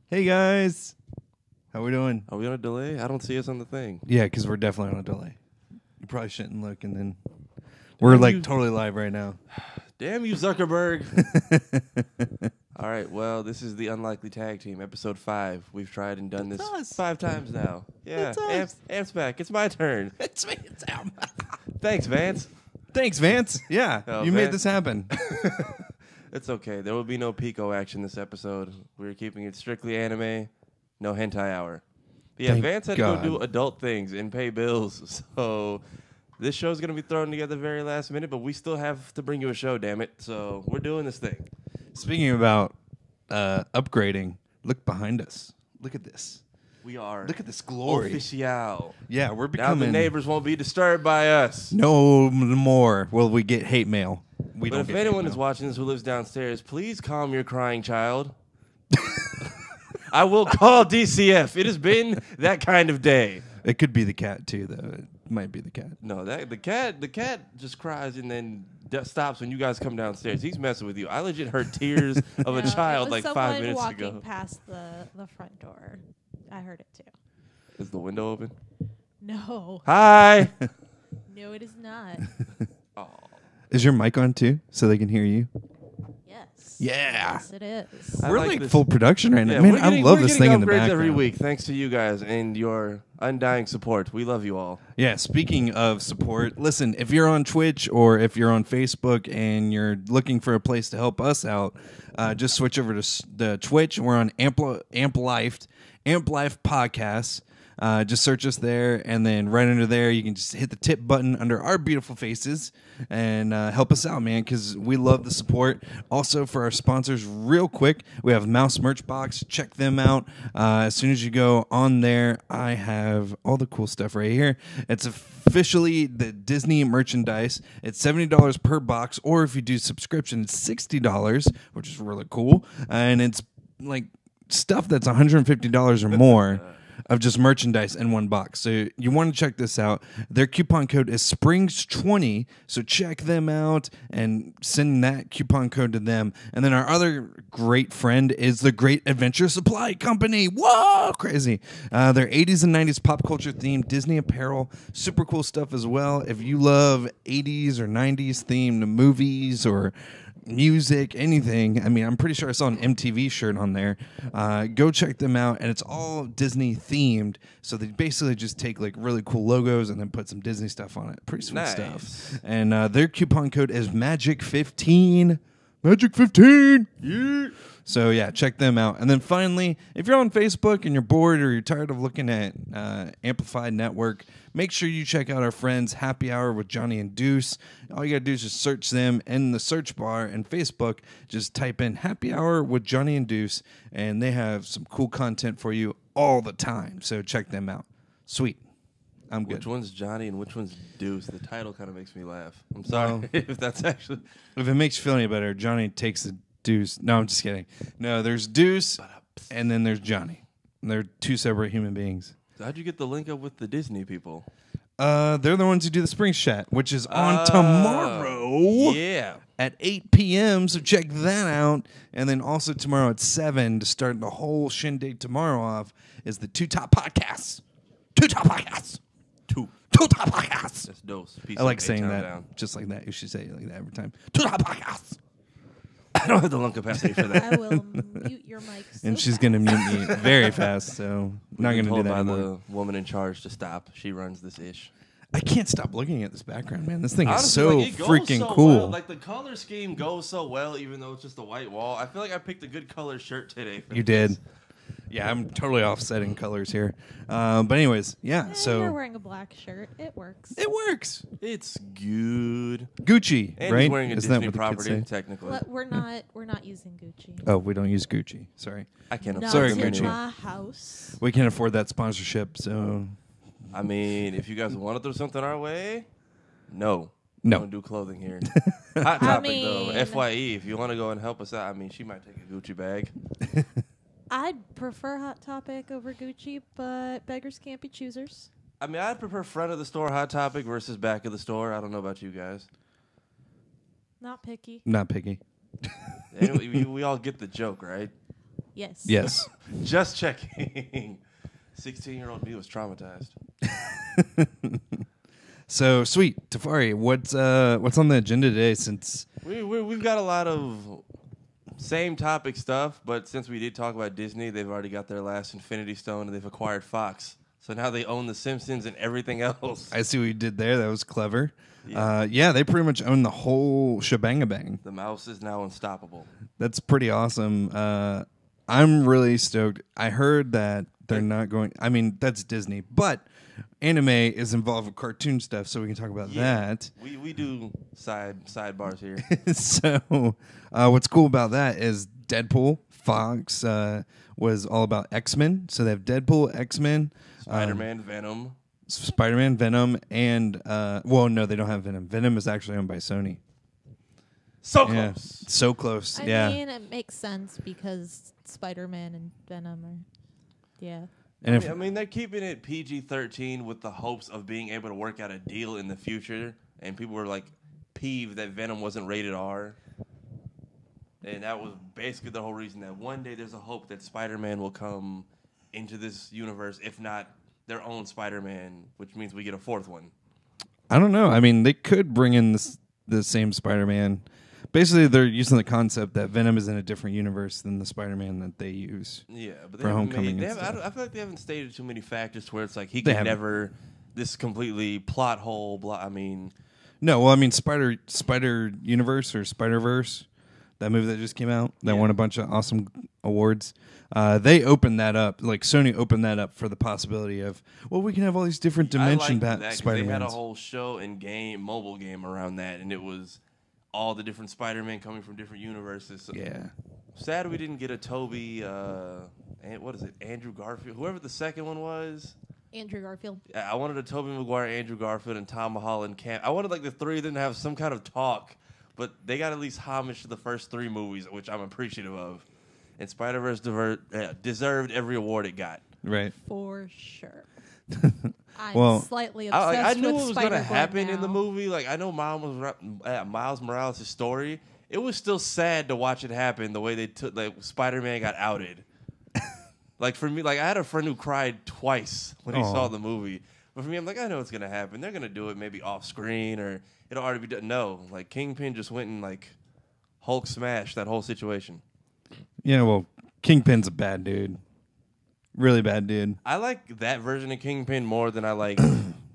Hey guys, how we doing? Are we on a delay? I don't see us on the thing. Yeah, because we're definitely on a delay. You probably shouldn't look, and then we're like totally live right now. Damn you, Zuckerberg! All right, well, this is the Unlikely Tag Team, episode 5. We've tried and done this 5 times now. Yeah, Amp's back. It's my turn. It's me, it's Am. Thanks, Vance. Thanks, Vance. Yeah, you made this happen. It's okay. There will be no Pico action this episode. We're keeping it strictly anime. No hentai hour. But yeah, Thank Vance had God. to go do adult things and pay bills. So this show's going to be thrown together very last minute, but we still have to bring you a show, damn it. So we're doing this thing. Speaking about upgrading, look behind us. Look at this. We are. Look at this glory. Official. Yeah, we're Now becoming. the neighbors won't be disturbed by us. No more will we get hate mail. We But don't if get anyone hate is mail. watching this who lives downstairs, please calm your crying child. I will call DCF. It has been that kind of day. It could be the cat too, though. It might be the cat. No, the cat just cries and then stops when you guys come downstairs. He's messing with you. I legit heard tears of a child like 5 minutes walking ago. past the front door. I heard it too. Is the window open? No, Hi. no, it is not. Oh. Is your mic on too, so they can hear you? Yes. Yeah. Yes, it is. I We're like like this. full production right now. Yeah, Man, we're I getting- love we're this getting thing in the upgrades background. every week, thanks to you guys and your undying support. We love you all. Yeah, speaking of support, listen, if you're on Twitch or if you're on Facebook and you're looking for a place to help us out, just switch over to the Twitch. We're on Amp Life Podcasts. Just search us there, and then right under there, you can just hit the tip button under our beautiful faces and help us out, man, because we love the support. Also, for our sponsors, real quick, we have Mouse Merch Box. Check them out. As soon as you go on there, I have all the cool stuff right here. It's officially the Disney merchandise. It's $70 per box, or if you do subscription, it's $60, which is really cool. And it's like stuff that's $150 or more of just merchandise in one box. So you want to check this out. Their coupon code is Springs20, so check them out and send that coupon code to them. And then our other great friend is the Great Adventure Supply Company. Whoa, crazy. They're 80s and 90s pop culture themed Disney apparel. Super cool stuff as well. If you love 80s or 90s themed movies or music, anything. I mean, I'm pretty sure I saw an MTV shirt on there. Go check them out, and it's all Disney themed. So they basically just take like really cool logos and then put some Disney stuff on it. Pretty sweet stuff. And their coupon code is Magic15. Magic15. Yeah. So yeah, check them out. And then finally, if you're on Facebook and you're bored or you're tired of looking at Amplified Network, make sure you check out our friends Happy Hour with Johnny and Deuce. All you got to do is just search them in the search bar in Facebook. Just type in Happy Hour with Johnny and Deuce, and they have some cool content for you all the time. So check them out. Sweet. I'm good. Which one's Johnny and which one's Deuce? The title kind of makes me laugh. I'm sorry if that's actually... If it makes you feel any better, Johnny takes the Deuce. No, I'm just kidding. No, there's Deuce, and then there's Johnny. They're two separate human beings. How'd you get the link up with the Disney people? They're the ones who do the Springs Chat, which is on tomorrow Yeah. at 8 p.m. So check that out. And then also tomorrow at 7 to start the whole shindig tomorrow off is the Two Top Podcasts. Two Top Podcasts. Two Top Podcasts. That's dose. I like saying A-Town that down. just like that. You should say it like that every time. Two Top Podcasts. I don't have the lung capacity for that. I will mute your mic. And she's going to mute me very fast, so I'm not going to do Told that by anymore. the woman in charge to stop. She runs this ish. I can't stop looking at this background, man. This thing is Honestly, so like, it goes freaking so cool. well. Like the color scheme goes so well, even though it's just a white wall. I feel like I picked a good color shirt today. You did. Yeah, I'm totally offsetting colors here. But anyways, yeah, You're so wearing a black shirt. It works. it works. It's good. Gucci, And right? he's wearing a Isn't that Disney what the kids property, say? technically. But we're not using Gucci. Oh, we don't use Gucci. Sorry. I can't Not Sorry, afford in them Gucci. anyway. my house. We can't afford that sponsorship, so I mean, if you guys want to throw something our way, no. No. We don't do clothing here. Hot topic, though. mean- FYE, if you want to go and help us out, I mean, she might take a Gucci bag. I'd prefer Hot Topic over Gucci, but beggars can't be choosers. I mean, I'd prefer front of the store Hot Topic versus back of the store. I don't know about you guys. Not picky. not picky. Anyway, we all get the joke, right? Yes. Yes. Just checking. 16-year-old me was traumatized. So sweet, Tafari. What's on the agenda today? Since We've got a lot of same topic stuff, but since we did talk about Disney, they've already got their last Infinity Stone and they've acquired Fox. So now they own The Simpsons and everything else. I see what you did there. That was clever. Yeah. They pretty much own the whole shebang-a-bang. The mouse is now unstoppable. That's pretty awesome. I'm really stoked. I heard that they're not going. I mean, that's Disney, but anime is involved with cartoon stuff, so we can talk about that. We do sidebars here. So, what's cool about that is Deadpool. Fox was all about X-Men, so they have Deadpool, X-Men, Spider-Man, Venom. Spider-Man, Venom, and no, they don't have Venom. Venom is actually owned by Sony. So Yeah, close. so close. I yeah, mean, it makes sense because Spider-Man and Venom are, yeah. and I mean, they're keeping it PG-13 with the hopes of being able to work out a deal in the future. And people were like peeved that Venom wasn't rated R. And that was basically the whole reason that one day there's a hope that Spider-Man will come into this universe, if not their own Spider-Man, which means we get a fourth one. I don't know. I mean, they could bring in the same Spider-Man. Basically, they're using the concept that Venom is in a different universe than the Spider-Man that they use. Yeah, but for Homecoming. I feel like they haven't stated too many factors to where it's like he They can haven't. never this completely plot hole. I mean, No, well, I mean, Spider Universe or Spider-Verse, that movie that just came out that Yeah. won a bunch of awesome awards. They opened that up, like Sony opened that up for the possibility of, well, we can have all these different dimension I like that 'cause they had a Spider-Mans. whole show and mobile game around that, and it was all the different Spider-Man coming from different universes. So Yeah. sad we didn't get a Toby. What is it? Andrew Garfield, whoever the second one was. Andrew Garfield. I wanted a Tobey Maguire, Andrew Garfield, and Tom Holland I wanted like the three of them to have some kind of talk, but they got at least homage to the first three movies, which I'm appreciative of. And Spider-Verse deserved every award it got. Right. For sure. I'm Well, slightly I obsessed knew with what was going to Spider-Gwen happen in the now. movie. Like I know Miles Morales' story. It was still sad to watch it happen the way they took. Like Spider-Man got outed. Like for me, like I had a friend who cried twice when he saw the movie. But for me, I'm like, I know what's gonna happen. They're gonna do it maybe off screen or it'll already be done. No, like Kingpin just went and like Hulk smashed that whole situation. Yeah, well, Kingpin's a bad dude. Really bad dude. I like that version of Kingpin more than I like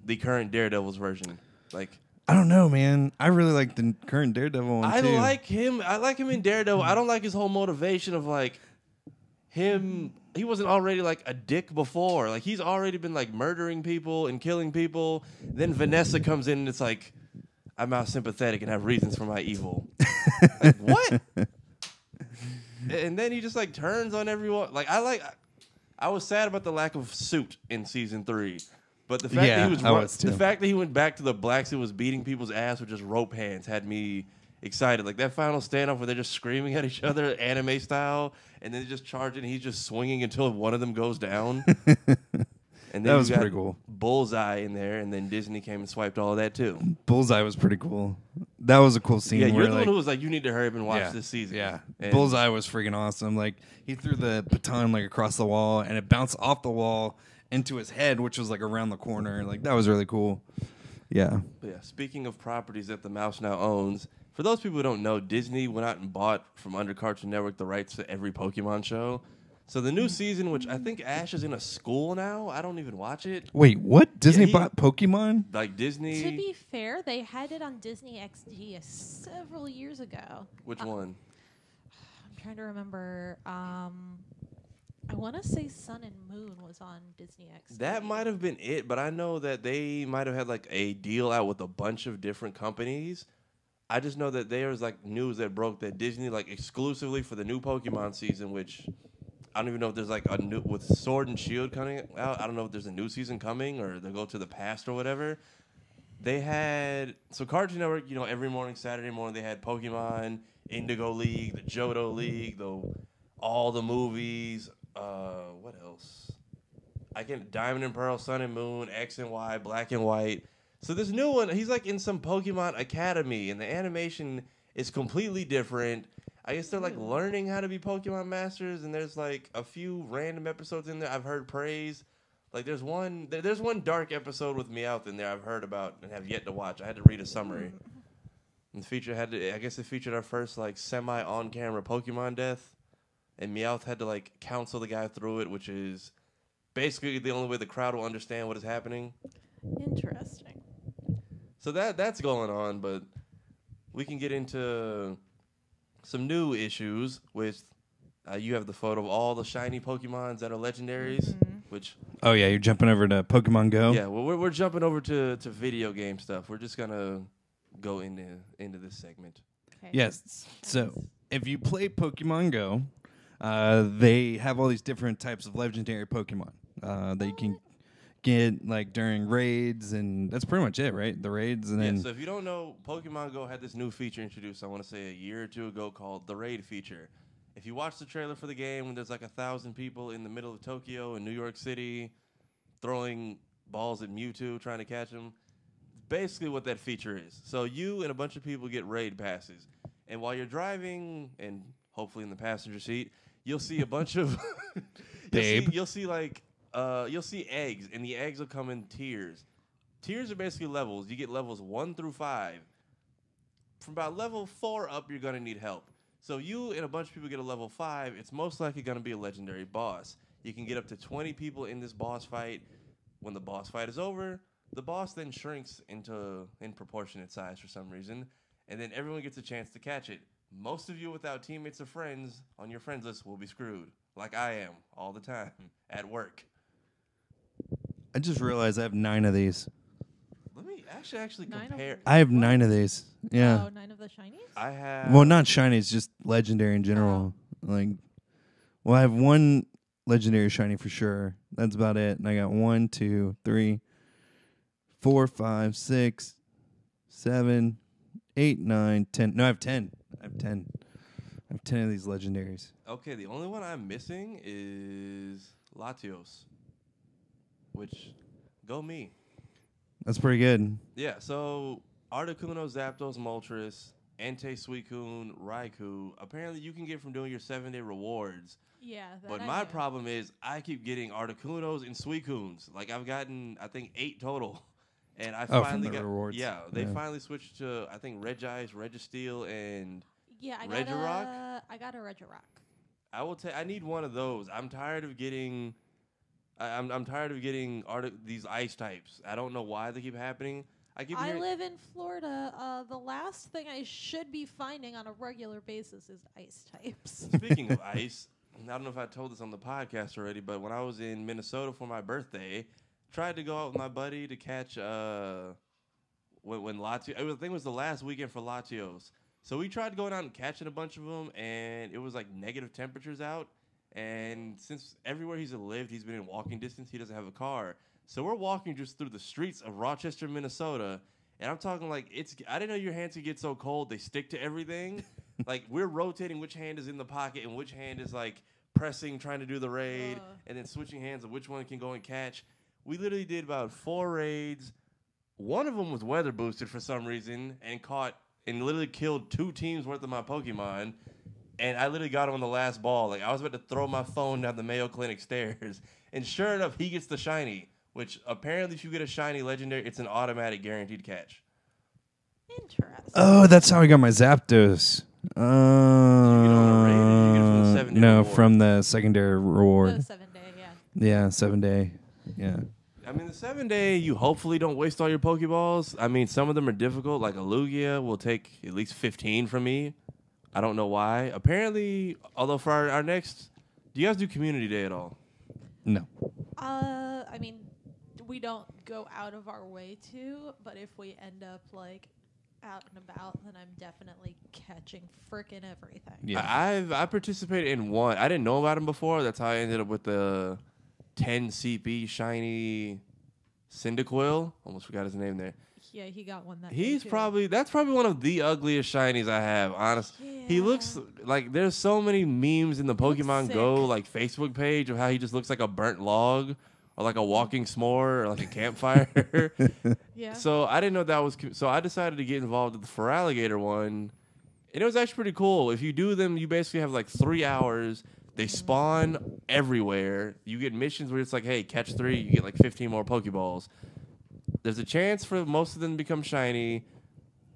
the current Daredevil's version. Like. I don't know, man. I really like the current Daredevil one, too. I like him. I like him in Daredevil. I don't like his whole motivation of like him. He wasn't already like a dick before. Like he's already been like murdering people and killing people. Then Vanessa comes in and it's like, I'm now sympathetic and have reasons for my evil. Like what? And then he just like turns on everyone. Like I was sad about the lack of suit in season 3. But the fact the fact that he went back to the blacks and was beating people's ass with just rope hands had me excited. Like that final standoff where they're just screaming at each other, anime style, and then just charging. And he's just swinging until one of them goes down. And then that was pretty cool. Bullseye in there, and then Disney came and swiped all of that too. Bullseye was pretty cool. That was a cool scene. Yeah, you're where, the like, one who was like, you need to hurry up and watch this season. Yeah, And Bullseye was freaking awesome. Like he threw the baton like across the wall, and it bounced off the wall into his head, which was like around the corner. Like that was really cool. Yeah. Yeah. Speaking of properties that the mouse now owns, for those people who don't know, Disney went out and bought from under Cartoon Network the rights to every Pokemon show. So the new season, which I think Ash is in a school now, I don't even watch it. Wait, what? Disney he- bought Pokemon? Like Disney. To be fair, they had it on Disney XD several years ago. Which one? I'm trying to remember. I want to say Sun and Moon was on Disney XD. That might have been it, but I know that they might have had like a deal out with a bunch of different companies. I just know that there's like news that broke that Disney like exclusively for the new Pokemon season, which I don't even know if there's like a new with Sword and Shield coming out. I don't know if there's a new season coming or they'll go to the past or whatever. They had Cartoon Network, every morning, Saturday morning, they had Pokemon, Indigo League, the Johto League, all the movies. What else? Diamond and Pearl, Sun and Moon, X and Y, Black and White. So this new one, he's like in some Pokemon Academy, and the animation is completely different. I guess they're like learning how to be Pokemon masters, and there's like a few random episodes in there I've heard praise. Like there's one dark episode with Meowth in there I've heard about and have yet to watch. I had to read a summary. And the feature I guess it featured our first like semi on camera Pokemon death, and Meowth had to like counsel the guy through it, which is basically the only way the crowd will understand what is happening. Interesting. So that's going on, but we can get into some new issues with. You have the photo of all the shiny Pokemons that are legendaries, which. Oh yeah, you're jumping over to Pokemon Go. Yeah, well, we're jumping over to video game stuff. We're just gonna go into this segment. Okay. Yes. So if you play Pokemon Go, they have all these different types of legendary Pokemon that you can get like during raids, and that's pretty much it, right? The raids, and then So if you don't know, Pokemon Go had this new feature introduced. I want to say a year or two ago called the Raid feature. If you watch the trailer for the game, when there's like 1,000 people in the middle of Tokyo and New York City throwing balls at Mewtwo trying to catch him, basically what that feature is. So you and a bunch of people get raid passes, and while you're driving and hopefully in the passenger seat, you'll see a bunch of you'll see eggs, and the eggs will come in tiers. Tiers are basically levels. You get levels 1 through 5. From about level 4 up, you're gonna need help. So you and a bunch of people get a level 5. It's most likely gonna be a legendary boss. You can get up to 20 people in this boss fight. When the boss fight is over, the boss then shrinks in proportionate size for some reason, and then everyone gets a chance to catch it. Most of you without teammates or friends on your friends list will be screwed, like I am all the time at work. I just realized I have 9 of these. Let me actually compare. I have 9 of these. Yeah. Oh, 9 of the shinies? I have. Well, not shiny. It's just legendary in general. Like, well, I have 1 legendary shiny for sure. That's about it. And I got 1, 2, 3, 4, 5, 6, 7, 8, 9, 10. No, I have 10. I have 10. I have 10 of these legendaries. Okay, the only one I'm missing is Latios, which go me. That's pretty good. Yeah, so Articuno, Zapdos, Moltres, Entei, Suicune, Raikou, apparently you can get from doing your 7-day rewards. Yeah, But my problem is I keep getting Articunos and Suicunes. Like I've gotten, I think, 8 total. And I finally from the got rewards. Yeah, they finally switched to I think Regice, Registeel, and I got a Regirock. I need one of those. I'm tired of getting I'm tired of getting these ice types. I don't know why they keep happening. I live in Florida. The last thing I should be finding on a regular basis is ice types. Speaking of ice, I don't know if I told this on the podcast already, but when I was in Minnesota for my birthday, tried to go out with my buddy to catch when Latios. I think it was the last weekend for Latios. So we tried going out and catching a bunch of them, and it was like negative temperatures out. And since everywhere he's lived, he's been in walking distance, he doesn't have a car. So we're walking just through the streets of Rochester, Minnesota, and I'm talking like I didn't know your hands could get so cold they stick to everything. Like we're rotating which hand is in the pocket and which hand is like pressing, trying to do the raid, and then switching hands of which one can go and catch. We literally did about 4 raids. One of them was weather boosted for some reason and caught and literally killed 2 teams worth of my Pokemon. And I literally got him on the last ball. Like, I was about to throw my phone down the Mayo Clinic stairs. And sure enough, he gets the shiny, which apparently if you get a shiny legendary, it's an automatic guaranteed catch. Interesting. Oh, that's how I got my Zapdos. Did you get on a raid or did you get it from the 7-day No, reward? from the secondary reward. The 7-day, yeah. Yeah, 7-day. Yeah. I mean, the 7-day, you hopefully don't waste all your Pokeballs. I mean, some of them are difficult. Like a Lugia will take at least 15 from me. I don't know why. Apparently, although for our next... Do you guys do Community Day at all? No. I mean, we don't go out of our way to, but if we end up, like, out and about, then I'm definitely catching frickin' everything. Yeah. I participated in one. I didn't know about him before. That's how I ended up with the 10 CP shiny Cyndaquil. Almost forgot his name there. Yeah, he got one that That's day, too. probably one of the ugliest shinies I have, honestly. Yeah. He looks like there's so many memes in the Pokemon sick. Go like Facebook page of how he just looks like a burnt log or like a walking s'more or like a campfire. Yeah. So I didn't know that was so I decided to get involved with the Feraligatr one, And it was actually pretty cool. If you do them, you basically have like 3 hours. They spawn everywhere. You get missions where it's like, hey, catch 3, you get like 15 more Pokeballs. There's a chance for most of them to become shiny.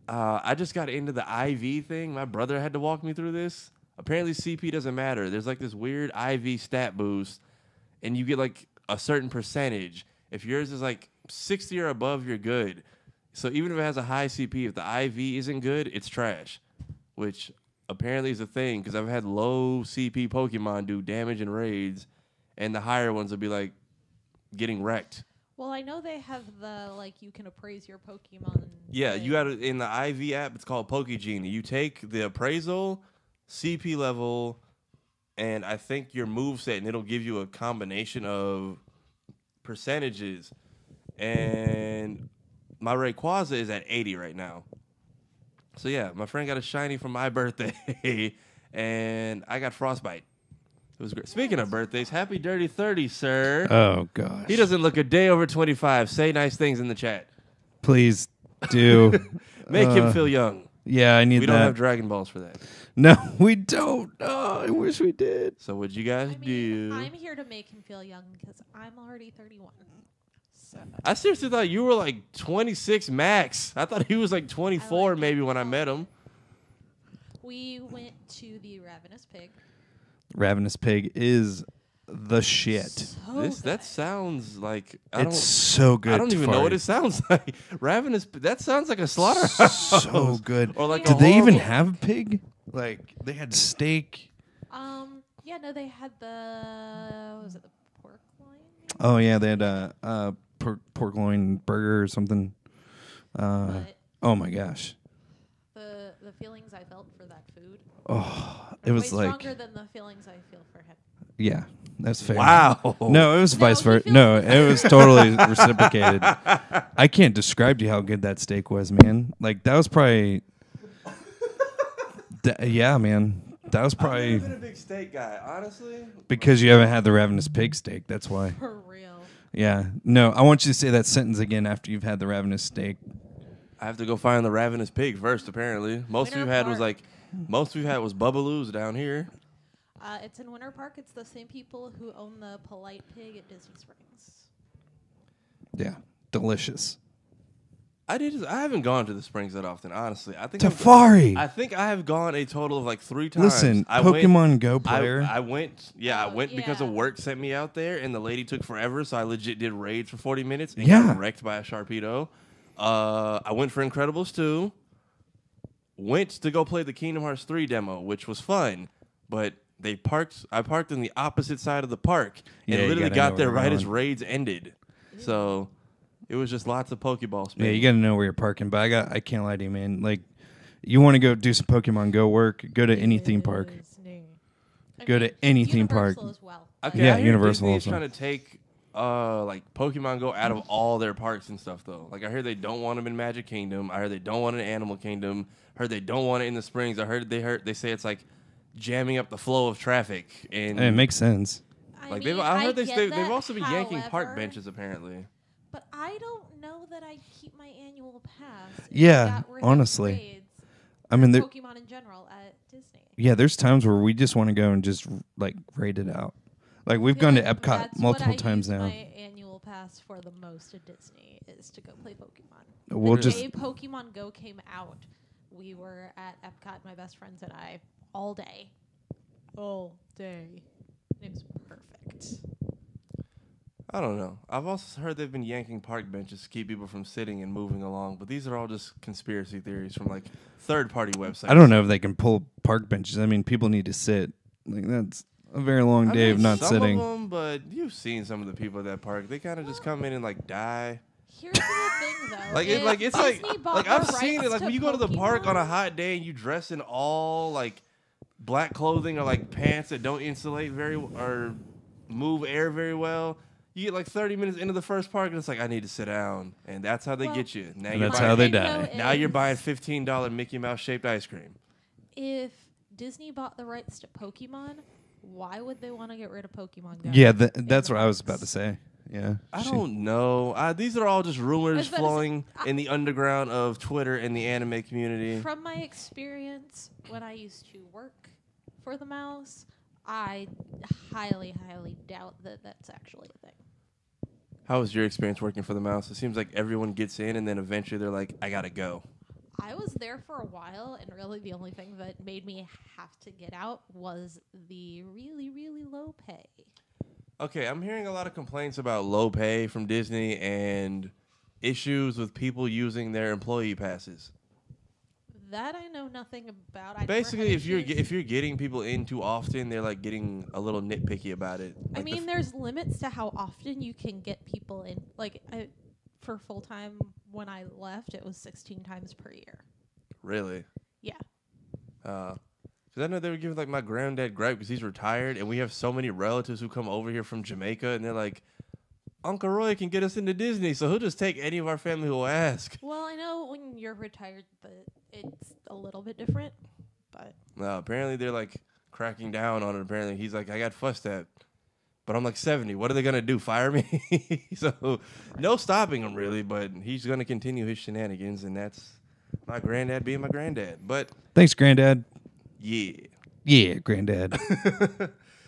I just got into the IV thing. My brother had to walk me through this. Apparently CP doesn't matter. There's like this weird IV stat boost, and you get like a certain percentage. If yours is like 60 or above, you're good. So even if it has a high CP, if the IV isn't good, it's trash, which apparently is a thing because I've had low CP Pokemon do damage in raids, and the higher ones will be like getting wrecked. Well, I know they have the, like, you can appraise your Pokemon. Yeah, thing. you got it in the IV app. It's called PokeGenie. You take the appraisal, CP level, and I think your moveset, and it'll give you a combination of percentages. And my Rayquaza is at 80 right now. So, yeah, my friend got a shiny for my birthday, and I got Frostbite. It was great. Speaking of birthdays, happy dirty 30, sir. Oh gosh. He doesn't look a day over 25. Say nice things in the chat. Please do. Make him feel young. Yeah, I need We that. don't have Dragon Balls for that. No, we don't. Oh, I wish we did. So what'd you guys do? I'm here to make him feel young because I'm already 31. So I seriously thought you were like 26 max. I thought he was like 24 like maybe it. when I met him. we went to the Ravenous Pig. Ravenous Pig is the shit. So That good. sounds like It's so good. I don't even know what Tafari. it sounds like. Ravenous. That sounds like a slaughterhouse. So good. Or like Did a they even horrible- have a pig? Like they had steak. Yeah, no, they had what was it, the pork loin? maybe? Oh yeah, they had a pork loin burger or something. But Oh my gosh. the feelings I felt for that food Oh, are it was way like, stronger than the feelings I feel for him. yeah, that's fair. Wow. No, it was No, vice he versa. feels- No, it was totally reciprocated. I can't describe to you how good that steak was, man. Like that was probably, yeah, man. That was I've probably never been a big steak guy, honestly. because you haven't had the ravenous pig steak. That's why. For real. Yeah. No, I want you to say that sentence again after you've had the ravenous steak. I have to go find the Ravenous Pig first, apparently. Most Winter we've had was Park. Bubbaloo's down here. It's in Winter Park. It's the same people who own the Polite Pig at Disney Springs. Yeah. Delicious. I haven't gone to the Springs that often, honestly. I think Tafari. I think I have gone a total of like 3 times. Listen, I Pokemon Go went, player. I went. Yeah, I Oh, went because of yeah. work sent me out there, and the lady took forever, so I legit did raids for 40 minutes and Yeah. got wrecked by a Sharpedo. I went for Incredibles 2. Went to go play the Kingdom Hearts 3 demo, which was fun, but I parked on the opposite side of the park Yeah, and you literally gotta got know there where right you're as going. raids ended. So it was just lots of Pokeball Yeah, spinning. you got to know where you're parking. But I can't lie to you, man. Like, you want to go do some Pokemon Go work? Go to any theme park. Disney. I Go to any theme park. Universal as well. Okay, Yeah, I hear Universal Disney is also. trying to take like Pokemon Go out of all their parks and stuff though. Like I heard they don't want them in Magic Kingdom. I heard they don't want it in Animal Kingdom. Heard they don't want it in the Springs. They say it's like jamming up the flow of traffic and It makes sense. like mean, I heard get they've that, also been yanking park however, benches apparently. But I don't know that I keep my annual pass. if Yeah, they got rid of honestly. raids I mean, or there, Pokemon in general at Disney. yeah, there's times where we just want to go and just like raid it out. Like we've I gone to feel like Epcot that's multiple what I times use now. My annual pass for the most at Disney is to go play Pokemon. We'll the just day Pokemon Go came out, we were at Epcot, my best friends and I, all day. It was perfect. I don't know. I've also heard they've been yanking park benches to keep people from sitting and moving along, but these are all just conspiracy theories from like third-party websites. I don't know if they can pull park benches. I mean, people need to sit. Like that's a very long day of not some sitting. of them, but you've seen some of the people at that park. They kind of just come in and like die. Here's the thing, though. Like if it's like Disney bought like the I've seen rights it. Like when you go to the park Pokemon, on a hot day and you dress in all like black clothing or like pants that don't insulate or move air very well. You get like 30 minutes into the first park and it's like I need to sit down, and that's how they Well, get you. Now And you're that's buying, how they thing, die. though, now you're is buying $15 Mickey Mouse shaped ice cream. If Disney bought the rights to Pokemon, why would they want to get rid of Pokemon Go? Yeah, in that's the what I was parks? about to say. Yeah. I don't know. These are all just rumors was about to say, flowing in the underground of Twitter and the anime community. From my experience, when I used to work for the mouse, I highly, highly doubt that that's actually a thing. How was your experience working for the mouse? It seems like everyone gets in and then eventually they're like, I gotta go. I was there for a while, and really the only thing that made me have to get out was the really, really low pay. Okay, I'm hearing a lot of complaints about low pay from Disney and issues with people using their employee passes. That I know nothing about. I Basically, if you're getting people in too often, they're like getting a little nitpicky about it. I Like mean, there's limits to how often you can get people in. Like, for full time, when I left, it was 16 times per year. Really? Yeah. Because I know they were giving like my granddad gripe because he's retired, and we have so many relatives who come over here from Jamaica, and they're like, Uncle Roy can get us into Disney, so he'll just take any of our family who will ask. Well, I know when you're retired that it's a little bit different, but No, apparently they're like cracking down on it. Apparently he's like, I got fussed at, but I'm like 70. What are they gonna do? Fire me? So no stopping him really, but he's gonna continue his shenanigans, and that's my granddad being my granddad. But Thanks, Granddad. yeah, Yeah, Granddad.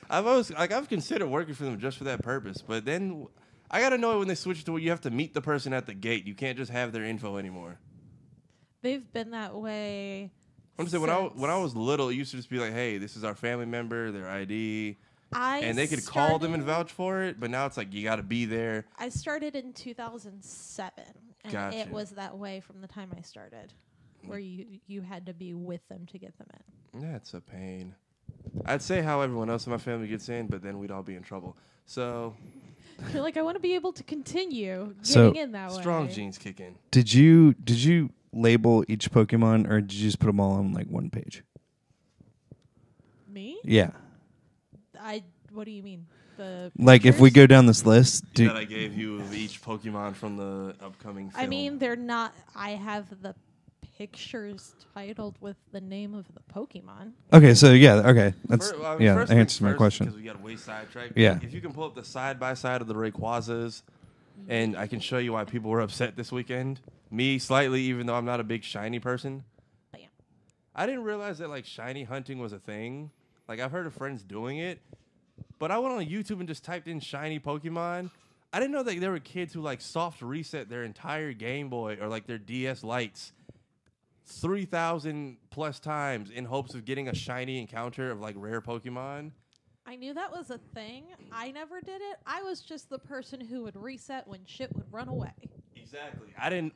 I've considered working for them just for that purpose, but then I gotta know it when they switch to where you have to meet the person at the gate. You can't just have their info anymore. they've been that way. I'm just saying when I was little, it used to just be like, hey, this is our family member, their ID. And they could call them and vouch for it, but now it's like you got to be there. I started in 2007, and Gotcha. it was that way from the time I started, where you had to be with them to get them in. That's a pain. I'd say how everyone else in my family gets in, but then we'd all be in trouble. So You're like, I want to be able to continue So, getting in that way. strong genes kick in. Did you label each Pokemon, or did you just put them all on like one page? Me? Yeah. What do you mean? The Like if we pictures? go down this list, That I gave you of each Pokemon from the upcoming film. I mean, they're not. I have the pictures titled with the name of the Pokemon. okay, so yeah, okay, that's First that things answers my first, question. because we got way sidetracked. Yeah. If you can pull up the side by side of the Rayquazas, and I can show you why people were upset this weekend. Me slightly, even though I'm not a big shiny person. Bam. I didn't realize that like shiny hunting was a thing. Like I've heard of friends doing it, but I went on YouTube and just typed in shiny Pokemon. I didn't know that there were kids who like soft reset their entire Game Boy or like their DS lights 3,000 plus times in hopes of getting a shiny encounter of like rare Pokemon. I knew that was a thing. I never did it. I was just the person who would reset when shit would run away. Exactly. I didn't.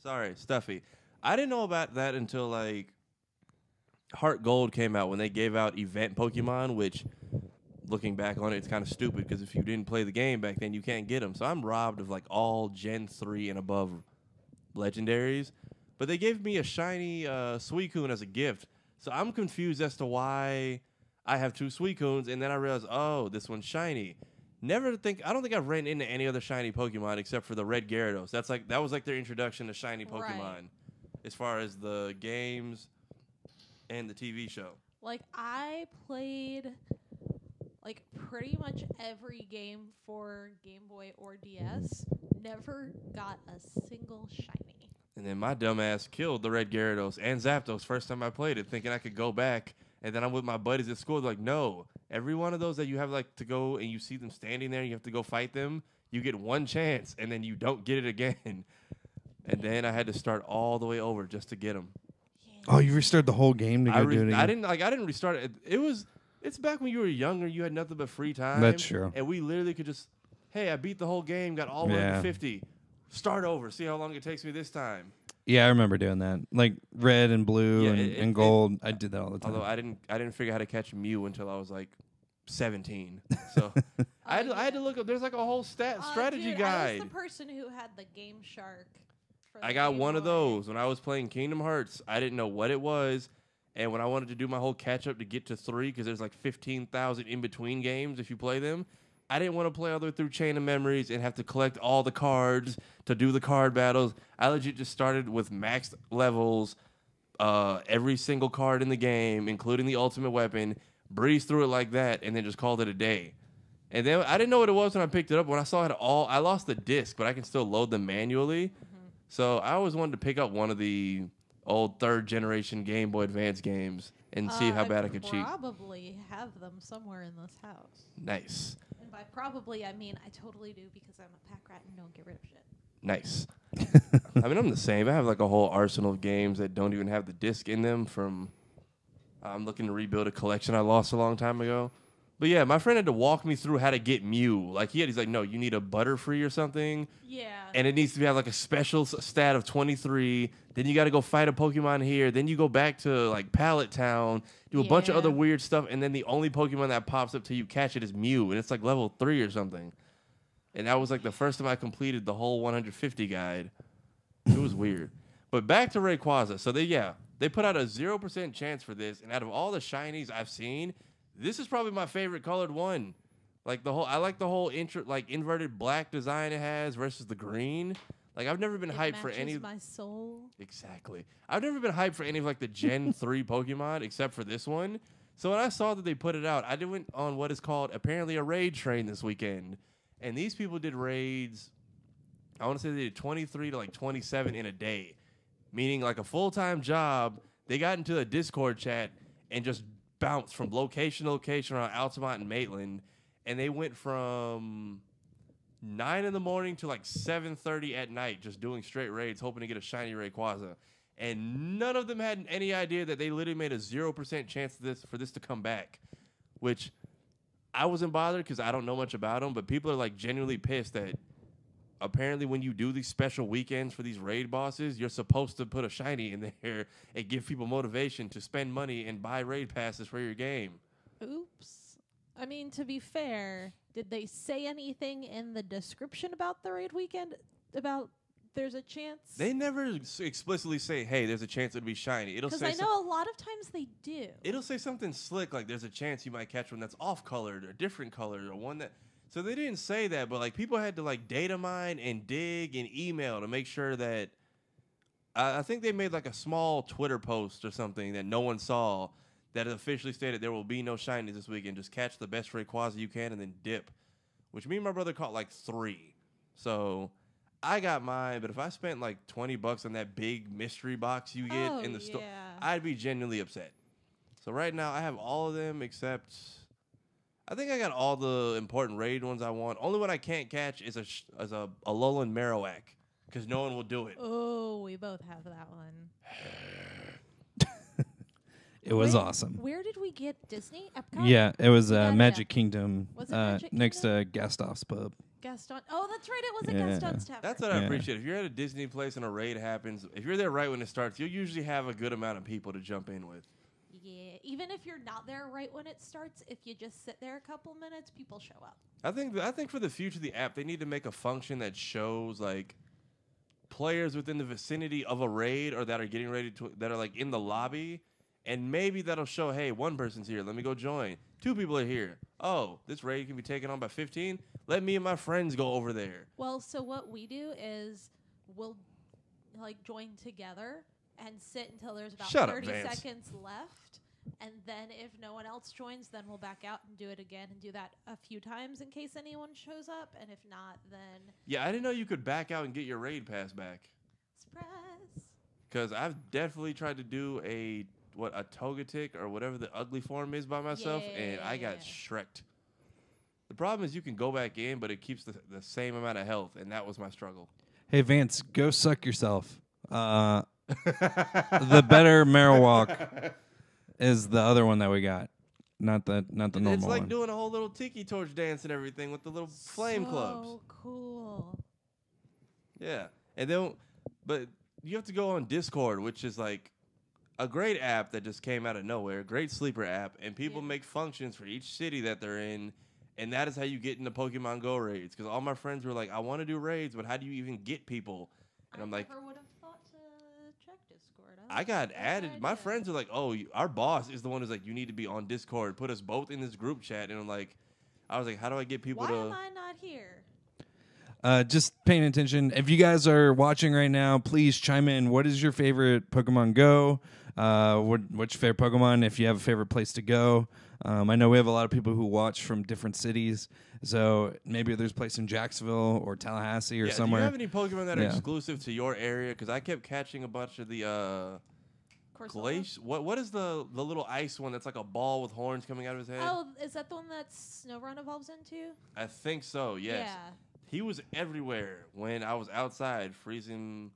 Sorry, stuffy. I didn't know about that until like Heart Gold came out when they gave out event Pokemon, which, looking back on it, it's kind of stupid because if you didn't play the game back then, you can't get them. So I'm robbed of like all Gen 3 and above legendaries. But they gave me a shiny Suicune as a gift. So I'm confused as to why I have two Suicunes, and then I realized, oh, this one's shiny. I don't think I've ran into any other shiny Pokemon except for the Red Gyarados. That was like their introduction to shiny Pokemon, Right. as far as the games and the TV show. Like, I played like pretty much every game for Game Boy or DS. Never got a single shiny. And then my dumbass killed the Red Gyarados and Zapdos first time I played it, thinking I could go back. And then I'm with my buddies at school. They're like, no, every one of those that you have like to go and you see them standing there and you have to go fight them, you get one chance and then you don't get it again. And then I had to start all the way over just to get them. Oh, you restarted the whole game to go do it again? I didn't restart it. It's back when you were younger, you had nothing but free time. That's true. And we literally could just, hey, I beat the whole game, got all the way up to 50. Start over, see how long it takes me this time. Yeah, I remember doing that. Like red and blue and gold. I did that all the time. Although I didn't figure how to catch Mew until I was like 17. So I had to look up. There's like a whole strategy Dude, guide. I was the person who had the Game Shark. For the I got Game one of Boy. those when I was playing Kingdom Hearts. I didn't know what it was, and when I wanted to do my whole catch up to get to 3, because there's like 15,000 in between games if you play them. I didn't want to play all the way through Chain of Memories and have to collect all the cards to do the card battles. I legit just started with maxed levels, every single card in the game, including the ultimate weapon, breezed through it like that, and then just called it a day. And then I didn't know what it was when I picked it up. When I saw it all, I lost the disc, but I can still load them manually. So I always wanted to pick up one of the old 3rd generation Game Boy Advance games and see how bad I could cheat. Probably have them somewhere in this house. Nice. And by probably, I mean I totally do because I'm a pack rat and don't get rid of shit. Nice. I mean, I'm the same. I have like a whole arsenal of games that don't even have the disc in them from... I'm looking to rebuild a collection I lost a long time ago. But yeah, my friend had to walk me through how to get Mew. Like he's like, no, you need a Butterfree or something. Yeah. And it needs to have like a special stat of 23. Then you got to go fight a Pokemon here. Then you go back to like Pallet Town, do a bunch of other weird stuff. And then the only Pokemon that pops up till you catch it is Mew. And it's like level 3 or something. And that was like the first time I completed the whole 150 guide. It was weird. But back to Rayquaza. So they put out a 0% chance for this. And out of all the shinies I've seen, this is probably my favorite colored one. Like I like the whole inverted black design it has versus the green. Like I've never been hyped for any. My soul. Exactly. I've never been hyped for any of like the Gen 3 Pokemon except for this one. So when I saw that they put it out, I went on what is called apparently a raid train this weekend, and these people did raids. I want to say they did 23 to like 27 in a day, meaning like a full-time job. They got into a Discord chat and just bounced from location to location around Altamont and Maitland, and they went from 9 in the morning to like 7:30 at night just doing straight raids, hoping to get a shiny Rayquaza. And none of them had any idea that they literally made a 0% chance for this to come back, which I wasn't bothered because I don't know much about them, but people are like genuinely pissed that apparently when you do these special weekends for these raid bosses, you're supposed to put a shiny in there and give people motivation to spend money and buy raid passes for your game. Oops. I mean, to be fair, did they say anything in the description about the raid weekend about there's a chance? They never explicitly say, hey, there's a chance it'll be shiny. It'll say because I know a lot of times they do. It'll say something slick like there's a chance you might catch one that's off-colored or different colored or one that... So they didn't say that, but like people had to like data mine and dig and email to make sure that... I think they made like a small Twitter post or something that no one saw that officially stated there will be no shinies this weekend. Just catch the best Rayquaza you can and then dip. Which me and my brother caught like 3. So... I got mine, but if I spent like $20 on that big mystery box you get in the store, I'd be genuinely upset. So right now, I have all of them except... I think I got all the important raid ones I want. Only one I can't catch is a Alolan Marowak, because no one will do it. Oh, we both have that one. It was awesome. Where did we get Disney? Epcot? Yeah, it was Magic Kingdom, Was it Magic next Kingdom? to Gastoff's Pub. Gaston. Oh, that's right. It was a Gaston's Tavern. That's what I appreciate. If you're at a Disney place and a raid happens, if you're there right when it starts, you'll usually have a good amount of people to jump in with. Yeah, even if you're not there right when it starts, if you just sit there a couple minutes, people show up. I think for the future of the app, they need to make a function that shows like players within the vicinity of a raid or that are getting ready to that are like in the lobby, and maybe that'll show, hey, one person's here, let me go join. 2 people are here. Oh, this raid can be taken on by 15. Let me and my friends go over there. Well, so what we do is we'll like join together and sit until there's about 30 seconds left. And then if no one else joins, then we'll back out and do it again and do that a few times in case anyone shows up. And if not, then... Yeah, I didn't know you could back out and get your raid pass back. Surprise! Because I've definitely tried to do a Togetic or whatever the ugly form is by myself, and I got shreked. The problem is you can go back in, but it keeps the same amount of health, and that was my struggle. Hey, Vance, go suck yourself. The better Marowak is the other one that we got, not the normal one. It's like doing a whole little tiki torch dance and everything with the little flame clubs. So cool. Yeah, and then, but you have to go on Discord, which is like a great app that just came out of nowhere, great sleeper app, and people make functions for each city that they're in, and that is how you get into Pokemon Go raids. Because all my friends were like, I want to do raids, but how do you even get people? And I'm like, never would have thought to check Discord. I got added. My friends are like, oh, our boss is the one who's like, you need to be on Discord. Put us both in this group chat. And I was like, how do I get people Why to... am I not here? just paying attention. If you guys are watching right now, please chime in. What is your favorite Pokemon Go? What's your favorite Pokemon? If you have a favorite place to go. I know we have a lot of people who watch from different cities, so maybe there's a place in Jacksonville or Tallahassee or somewhere. Do you have any Pokemon that are exclusive to your area? Because I kept catching a bunch of the glacier. What is the little ice one that's like a ball with horns coming out of his head? Oh, is that the one that Snorunt evolves into? I think so. Yes. Yeah. He was everywhere when I was outside freezing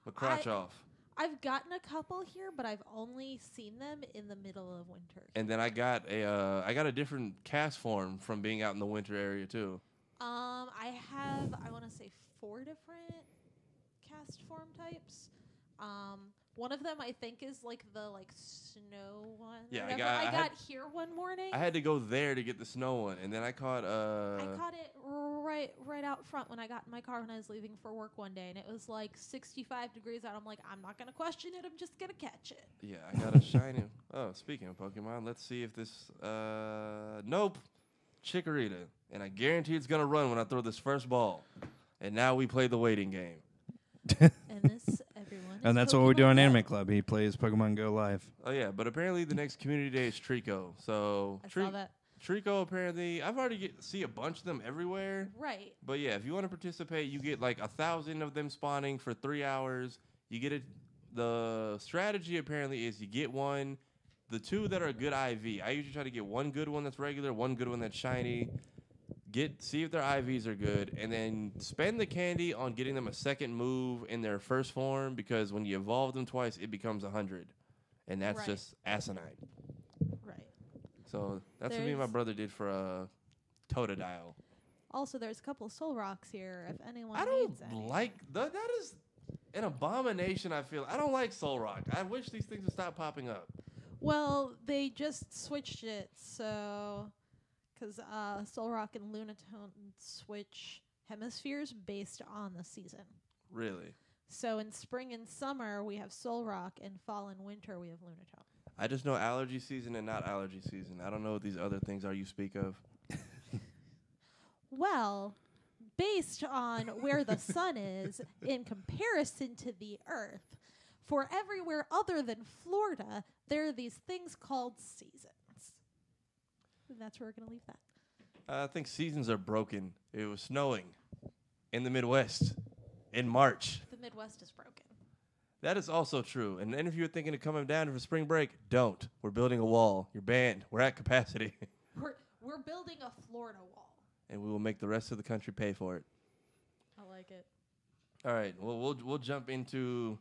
my crotch off. I've gotten a couple here, but I've only seen them in the middle of winter. And then I got a different cast form from being out in the winter area too. I have, I want to say 4 different cast form types. One of them I think is like the snow one. Yeah, I got here one morning. I had to go there to get the snow one, and then I caught it right out front when I got in my car when I was leaving for work one day, and it was like 65 degrees out. I'm like, I'm not gonna question it. I'm just gonna catch it. Yeah, I got a shiny. Oh, speaking of Pokemon, let's see if this. Nope, Chikorita, and I guarantee it's gonna run when I throw this first ball. And now we play the waiting game. And this, everyone. And that's Pokemon what we do on Go. Anime Club. He plays Pokemon Go live. Oh yeah, but apparently the next community day is Trico. So I saw that. Trico apparently, I've already see a bunch of them everywhere. Right. But yeah, if you want to participate, you get like 1,000 of them spawning for 3 hours. You get it. The strategy apparently is you get one, the 2 that are a good IV. I usually try to get one good one that's regular, one good one that's shiny. See if their IVs are good, and then spend the candy on getting them a second move in their first form, because when you evolve them twice, it becomes 100, and that's just asinine. Right. So that's what me and my brother did for Totodile. Also, there's a couple Soul Rocks here. If anyone I needs don't any. like that. That is an abomination. I feel I don't like Soul Rock. I wish these things would stop popping up. Well, they just switched it, so. Because Soul Rock and Lunatone switch hemispheres based on the season. Really? So in spring and summer, we have Soul Rock. In fall and winter, we have Lunatone. I just know allergy season and not allergy season. I don't know what these other things are you speak of. Well, based on where the sun is in comparison to the Earth, for everywhere other than Florida, there are these things called seasons. And that's where we're going to leave that. I think seasons are broken. It was snowing in the Midwest in March. The Midwest is broken. That is also true. And then if you're thinking of coming down for spring break, don't. We're building a wall. You're banned. We're at capacity. We're building a Florida wall. And we will make the rest of the country pay for it. I like it. All right. Well, we'll jump into.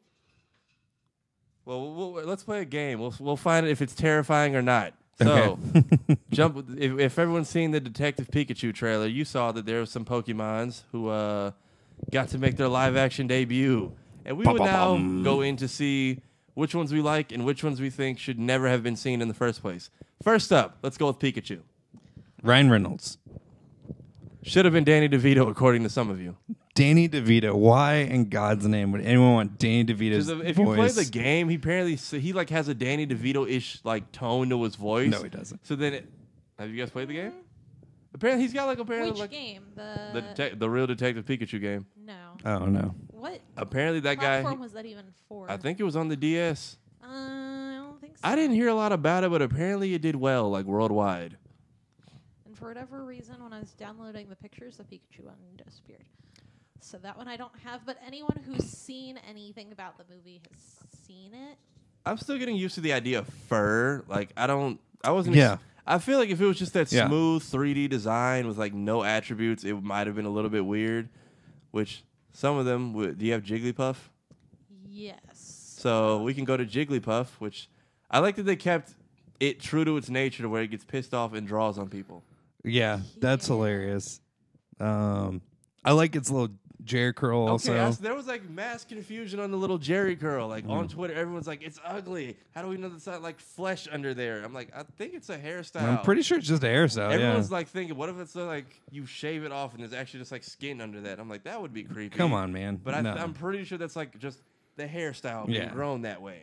Well, let's play a game. We'll find if it's terrifying or not. So, if everyone's seen the Detective Pikachu trailer, you saw that there were some Pokemons who got to make their live-action debut. And we would now go in to see which ones we like and which ones we think should never have been seen in the first place. First up, let's go with Pikachu. Ryan Reynolds. Should have been Danny DeVito, according to some of you. Danny DeVito. Why in God's name would anyone want Danny DeVito's voice? If you play the game, he apparently has a Danny DeVito-ish tone to his voice. No, he doesn't. So then, have you guys played the game? Apparently, he's got Which game? The real Detective Pikachu game. No. Oh no. What? Apparently, that guy. What platform was that even for? I think it was on the DS. I don't think so. I didn't hear a lot about it, but apparently it did well, worldwide. And for whatever reason, when I was downloading the pictures, the Pikachu one disappeared. So that one I don't have, but anyone who's seen anything about the movie has seen it. I'm still getting used to the idea of fur. I wasn't. Yeah. I feel like if it was just that smooth 3D design with no attributes, it might have been a little bit weird. Which some of them do you have Jigglypuff? Yes. So we can go to Jigglypuff, which I like that they kept it true to its nature, to where it gets pissed off and draws on people. Yeah, that's hilarious. I like its little Jerry curl also. Okay, there was mass confusion on the little Jerry curl. On Twitter, everyone's like, "It's ugly. How do we know that's not flesh under there?" I'm like, I think it's a hairstyle. I'm pretty sure it's just a hairstyle. Everyone's thinking, what if it's you shave it off and there's actually just skin under that? I'm like, that would be creepy. Come on, man. But I'm pretty sure that's just the hairstyle being grown that way.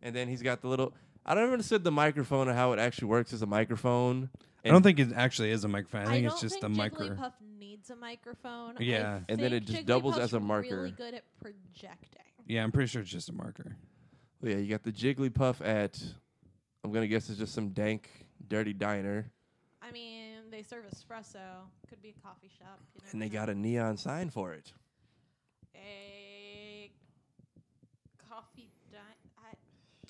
And then he's got the little. I don't understand the microphone and how it actually works as a microphone. I don't think it actually is a microphone. I think it's just a micro. Jigglypuff needs a microphone. Yeah. And then it just doubles as a marker. Really good at projecting. Yeah, I'm pretty sure it's just a marker. Well, yeah, you got the Jigglypuff at, I'm going to guess it's just some dank, dirty diner. I mean, they serve espresso. Could be a coffee shop. And they got a neon sign for it. A coffee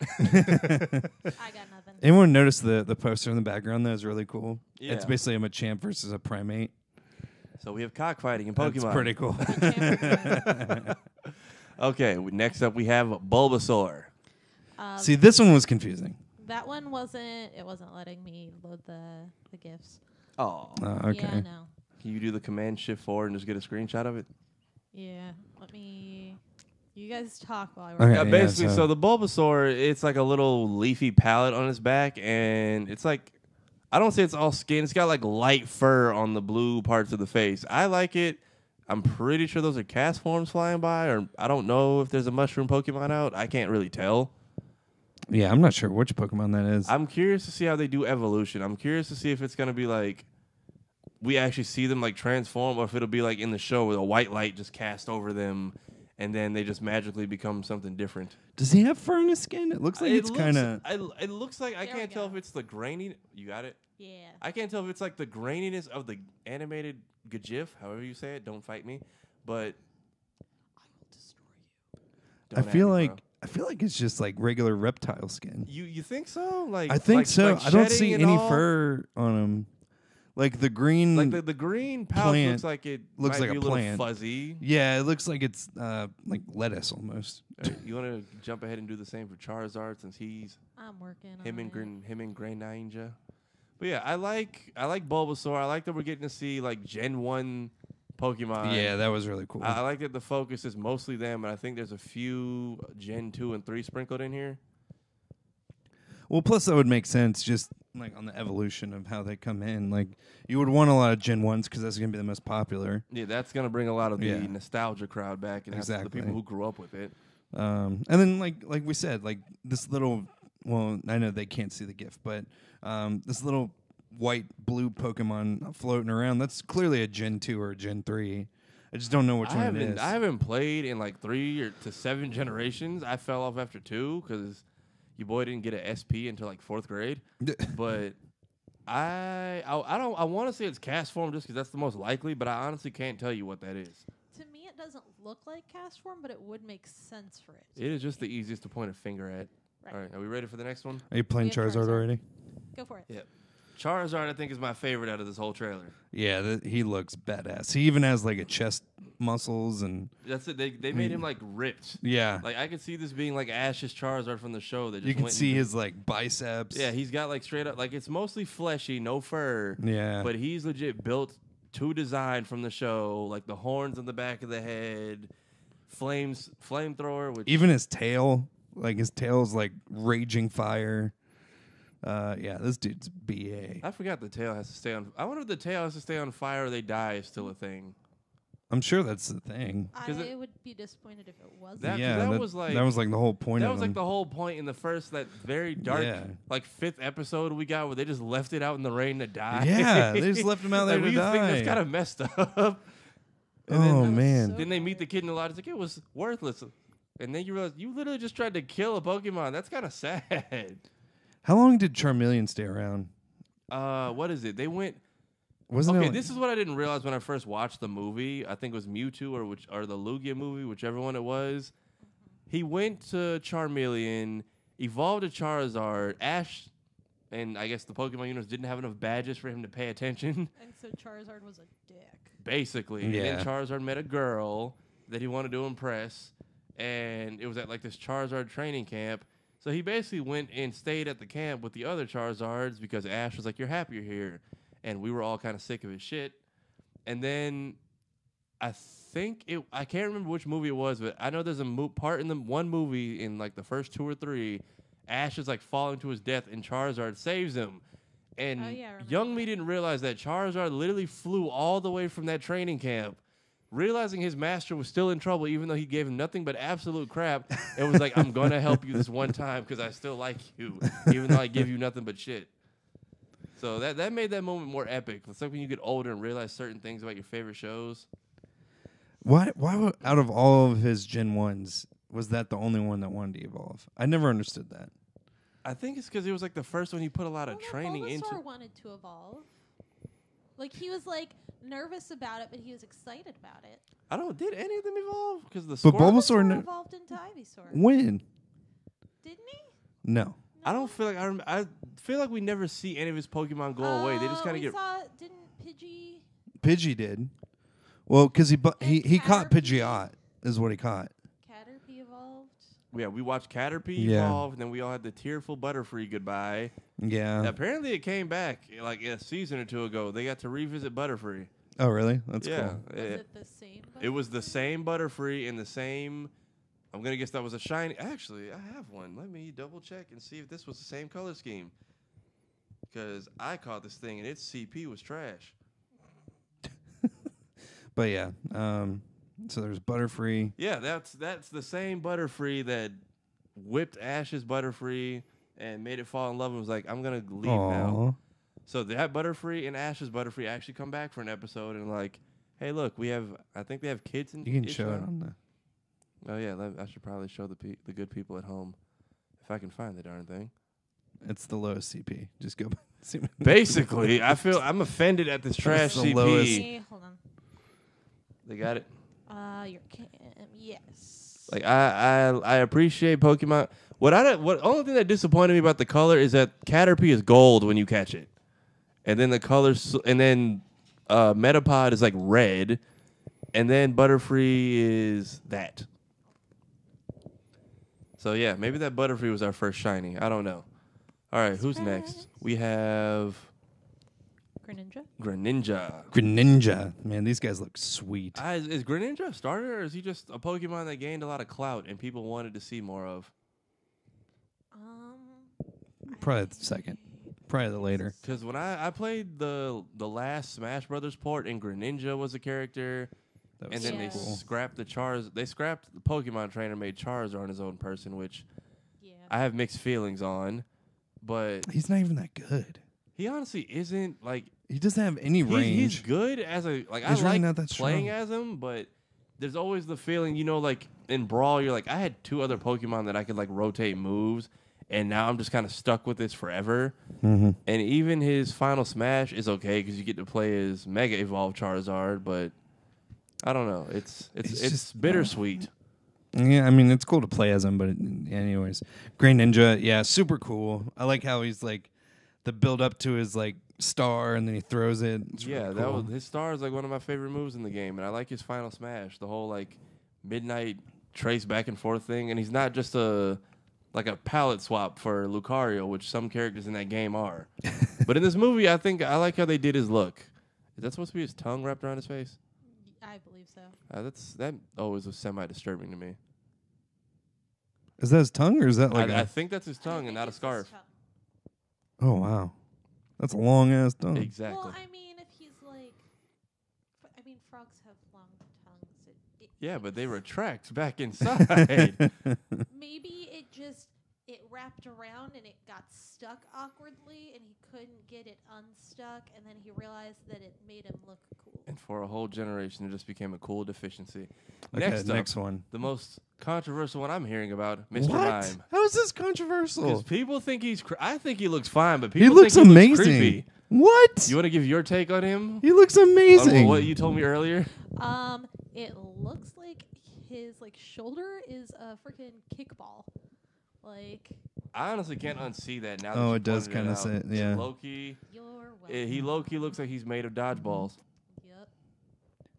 I got nothing. Anyone notice the poster in the background? That is really cool. Yeah. It's basically a Machamp versus a Primate. So we have cockfighting in Pokemon. That's pretty cool. Okay, next up we have Bulbasaur. See, this one was confusing. That one wasn't. It wasn't letting me load the gifs. Oh. Okay. Yeah, no. Can you do the Command Shift 4 and just get a screenshot of it? Yeah. Let me. You guys talk while I work. Okay, Yeah, basically, yeah, so the Bulbasaur, it's like a little leafy palette on his back, and it's like, I don't say it's all skin. It's got like light fur on the blue parts of the face. I like it. I'm pretty sure those are cast forms flying by, or I don't know if there's a mushroom Pokemon out. I can't really tell. Yeah, I'm not sure which Pokemon that is. I'm curious to see how they do evolution. I'm curious to see if it's going to be like, we actually see them like transform, or if it'll be like in the show where the white light just cast over them, and then they just magically become something different. Does he have fur in his skin? It looks like it's kind of... It looks like, I can't tell if it's the grainy... You got it? Yeah. I can't tell if it's like the graininess of the animated GIF, however you say it. Don't fight me. But... I will destroy you. I feel like it's just like regular reptile skin. You think so? Like I think so. Like I don't see any all? fur on him. Like the green... Like the green pouch plant looks like it looks might like be a little plant. fuzzy. Yeah, it looks like it's like lettuce almost. You want to jump ahead and do the same for Charizard since he's I'm working him on and Greninja. But yeah, I like Bulbasaur. I like that we're getting to see like Gen 1 Pokemon. Yeah, that was really cool. I like that the focus is mostly them, and I think there's a few Gen 2 and 3 sprinkled in here. Well, plus that would make sense just like on the evolution of how they come in. Like you would want a lot of Gen 1s because that's going to be the most popular. Yeah, that's going to bring a lot of the nostalgia crowd back, and exactly. the people who grew up with it. And then like we said, like this little, well, I know they can't see the GIF, but this little white blue Pokemon floating around, that's clearly a Gen 2 or a Gen 3. I just don't know which one it is. I haven't played in like 3 to 7 generations. I fell off after 2 because your boy didn't get an SP until like 4th grade. But I want to say it's cast form just because that's the most likely, but I honestly can't tell you what that is. To me, it doesn't look like cast form, but it would make sense for it. It is just the easiest to point a finger at. Right. All right, are we ready for the next one? Are you playing Charizard already? Go for it. Yep. Charizard, I think, is my favorite out of this whole trailer. Yeah, he looks badass. He even has like a chest muscles and... That's it. They made him like ripped. Yeah. Like I could see this being like Ash's Charizard from the show. That just you can see his like biceps. Yeah, he's got like straight up, like it's mostly fleshy, no fur. Yeah. But he's legit built to design from the show, like the horns on the back of the head, flamethrower. Which even his tail, like his tail's like raging fire. Yeah, this dude's BA. I forgot the tail has to stay on. I wonder if the tail has to stay on fire or they die is still a thing. I'm sure that's the thing. I would be disappointed if it wasn't. That was like the whole point. That was like the whole point in the first that very dark like 5th episode we got where they just left it out in the rain to die. Yeah, they just left him out there like, to die. Think that's kind of messed up. Man! Then they meet the kid in the lodge. It's like it was worthless, and then you realize you literally just tried to kill a Pokemon. That's kind of sad. How long did Charmeleon stay around? What is it? They went. Wasn't okay, it this is what I didn't realize when I first watched the movie. I think it was Mewtwo or the Lugia movie, whichever one it was. He went to Charmeleon, evolved a Charizard. Ash, and I guess the Pokemon universe didn't have enough badges for him to pay attention. And so Charizard was a dick. Basically. Yeah. And then Charizard met a girl that he wanted to impress, and it was at like this Charizard training camp. So he basically went and stayed at the camp with the other Charizards because Ash was like, "You're happier here." And we were all kind of sick of his shit. And then I can't remember which movie it was, but I know there's a part in the one movie in like the first 2 or 3, Ash is like falling to his death and Charizard saves him. And young me didn't realize that Charizard literally flew all the way from that training camp realizing his master was still in trouble, even though he gave him nothing but absolute crap, it was like, I'm going to help you this one time because I still like you, even though I give you nothing but shit. So that made that moment more epic. It's like when you get older and realize certain things about your favorite shows. Why out of all of his Gen 1s, was that the only one that wanted to evolve? I never understood that. I think it's because it was like the first one he put a lot of training into. Bulbasaur wanted to evolve. Like, he was, like, nervous about it, but he was excited about it. I don't. Did any of them evolve? Because the But Bulbasaur evolved into Ivysaur. When? Didn't he? No. I don't feel like I feel like we never see any of his Pokemon go away. They just kind of get. Didn't Pidgey? Pidgey did. Well, because he caught Pidgeot is what he caught. Caterpie evolved. Yeah, we watched Caterpie evolve, and then we all had the tearful Butterfree goodbye. Yeah. Apparently, it came back like a season or two ago. They got to revisit Butterfree. Oh, really? That's cool. Was it the same? It was the same Butterfree and the same. I'm gonna guess that was a shiny. Actually, I have one. Let me double check and see if this was the same color scheme. Because I caught this thing and its CP was trash. But yeah, so there's Butterfree. Yeah, that's the same Butterfree that whipped Ash's Butterfree and made it fall in love and was like, I'm gonna leave now. So that Butterfree and Ash's Butterfree actually come back for an episode and like, hey, look, I think they have kids in. You can show it on the. Oh yeah, I should probably show the good people at home if I can find the darn thing. It's the lowest CP. Just go. Basically, I'm offended at this trash the CP. Hey, hold on. They got it. Yes. Like I appreciate Pokemon. What only thing that disappointed me about the color is that Caterpie is gold when you catch it, and then the colors, and then Metapod is like red, and then Butterfree is that. So yeah, maybe that Butterfree was our first shiny. I don't know. All right, who's next? We have Greninja. Man, these guys look sweet. Is Greninja a starter, or is he just a Pokemon that gained a lot of clout and people wanted to see more of? Probably the second. Probably the later. Because when I played the last Smash Brothers port, and Greninja was a character, and then they scrapped the Charizard. They scrapped the Pokemon trainer, made Charizard his own person, which I have mixed feelings on. But he's not even that good. He honestly isn't like. He doesn't have any range. He's good as a like. He's I like not that playing strong. as him, but there's always the feeling, like in Brawl, you're like, I had two other Pokemon that I could like rotate moves, and now I'm just kind of stuck with this forever. Mm-hmm. And even his final Smash is okay because you get to play as Mega Evolved Charizard, but I don't know. It's just bittersweet. Yeah, I mean, it's cool to play as him, but anyways. Greninja, yeah, super cool. I like how he's like the build up to his like star and then he throws it. It's really cool. That was his star is like one of my favorite moves in the game, and I like his final Smash, the whole like midnight trace back and forth thing, and he's not just a palette swap for Lucario, which some characters in that game are. But in this movie, I think I like how they did his look. Is that supposed to be his tongue wrapped around his face? I believe so. That always was semi-disturbing to me. Is that his tongue, or is that like I think that's his tongue and not a scarf. Oh, wow. That's a long-ass tongue. Exactly. Well, I mean, if he's like... frogs have long tongues. Yeah, but they retract back inside. Maybe it wrapped around and it got stuck awkwardly and he couldn't get it unstuck, and then he realized that it made him look cool. And for a whole generation, it just became a cool deficiency. Okay, next one. The most controversial one I'm hearing about, Mr. What? Mime. How is this controversial? Because people think I think he looks fine, but people he looks think amazing. Looks creepy. What? You want to give your take on him? He looks amazing. What you told me earlier? It looks like his shoulder is a freaking kickball. I honestly can't unsee that now. Oh, that it does kind of say, yeah. Low-key, You're welcome. he low-key looks like he's made of dodgeballs. Yep.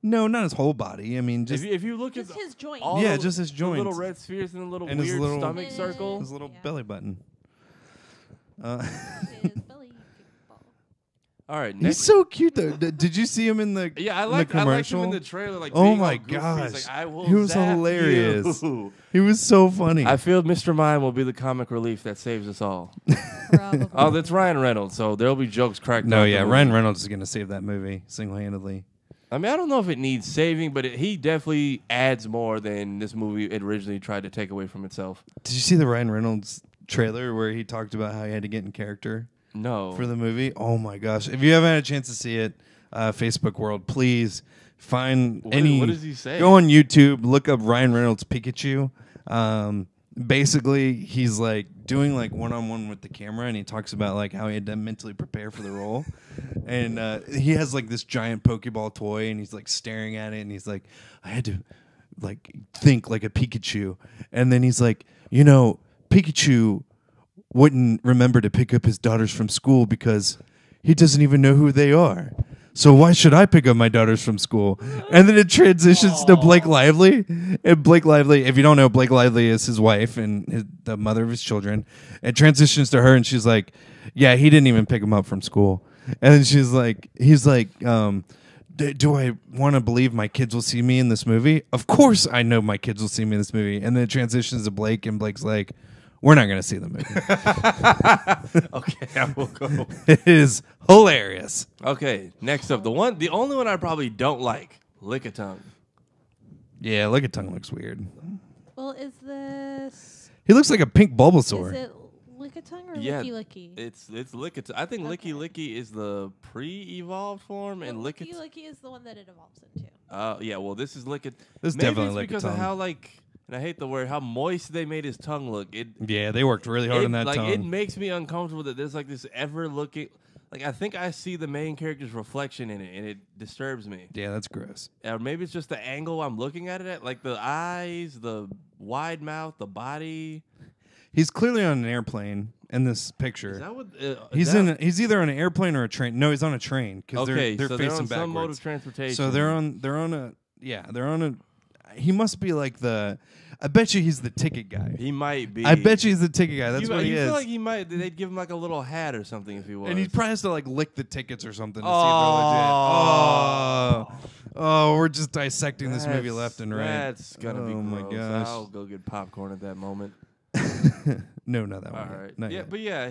No, not his whole body. I mean, just if you look just at his joints. Just his joints. The little red spheres and the little and weird little stomach circle. His little belly button. His belly kickball. All right, he's so cute though. Did you see him in the I liked him commercial? in the trailer. Oh being my all goofy. gosh, He's I will he was zap hilarious. You. He was so funny. I feel Mr. Mime will be the comic relief that saves us all. Probably. Oh, that's Ryan Reynolds, so there'll be jokes cracked. No, yeah, Ryan Reynolds is gonna save that movie single-handedly. I mean, I don't know if it needs saving, but he definitely adds more than this movie it originally tried to take away from itself. Did you see the Ryan Reynolds trailer where he talked about how he had to get in character? No. For the movie? Oh my gosh. If you haven't had a chance to see it, Facebook world, please find What does he say? Go on YouTube, look up Ryan Reynolds Pikachu. Basically, he's like doing like one-on-one with the camera, and he talks about like how he had to mentally prepare for the role. And he has like this giant Pokeball toy, and he's like staring at it, and he's like, I had to like think like a Pikachu. And then he's like, Pikachu wouldn't remember to pick up his daughters from school because he doesn't even know who they are. So why should I pick up my daughters from school? And then it transitions to Blake Lively. And Blake Lively, if you don't know, Blake Lively is his wife and the mother of his children. It transitions to her, and she's like, yeah, he didn't even pick him up from school. And then he's like, do I want to believe my kids will see me in this movie? Of course I know my kids will see me in this movie. And then it transitions to Blake, and Blake's like, we're not going to see the movie. Okay, I will go. It is hilarious. Okay, next up, the only one I probably don't like, Lick-a-Tongue. Yeah, Lick-a-Tongue looks weird. Well, is this... He looks like a pink Bulbasaur. Is it Lick-a-Tongue or Yeah, Licky Licky? It's Lick-a-Tongue. I think Okay. Licky Licky is the pre-evolved form, and Licky Lick-a-Tongue... Licky is the one that it evolves into. Yeah, well, this is Lick-a-Tongue. This is Maybe definitely it's because of Lick-a-Tongue. how, like... And I hate the word, how moist they made his tongue look. Yeah, they worked really hard on that tongue. It makes me uncomfortable that there's like this ever-looking... Like, I think I see the main character's reflection in it, and it disturbs me. Yeah, that's gross. Or maybe it's just the angle I'm looking at it at. Like, the eyes, the wide mouth, the body. He's clearly on an airplane in this picture. Is that what... He's either on an airplane or a train. No, he's on a train because okay, they're so facing they're on backwards. some mode of transportation. So they're on a... He must be like the... I bet you he's the ticket guy. He might be. I bet you he's the ticket guy. That's what he you is. feel like he might... They'd give him like a little hat or something if he was. And he probably has to like lick the tickets or something to see if they're legit. Oh, we're just dissecting this movie left and right. That's gonna be gross. My gosh. I'll go get popcorn at that moment. No, not that All one. right. Not Yeah, yet. but yeah,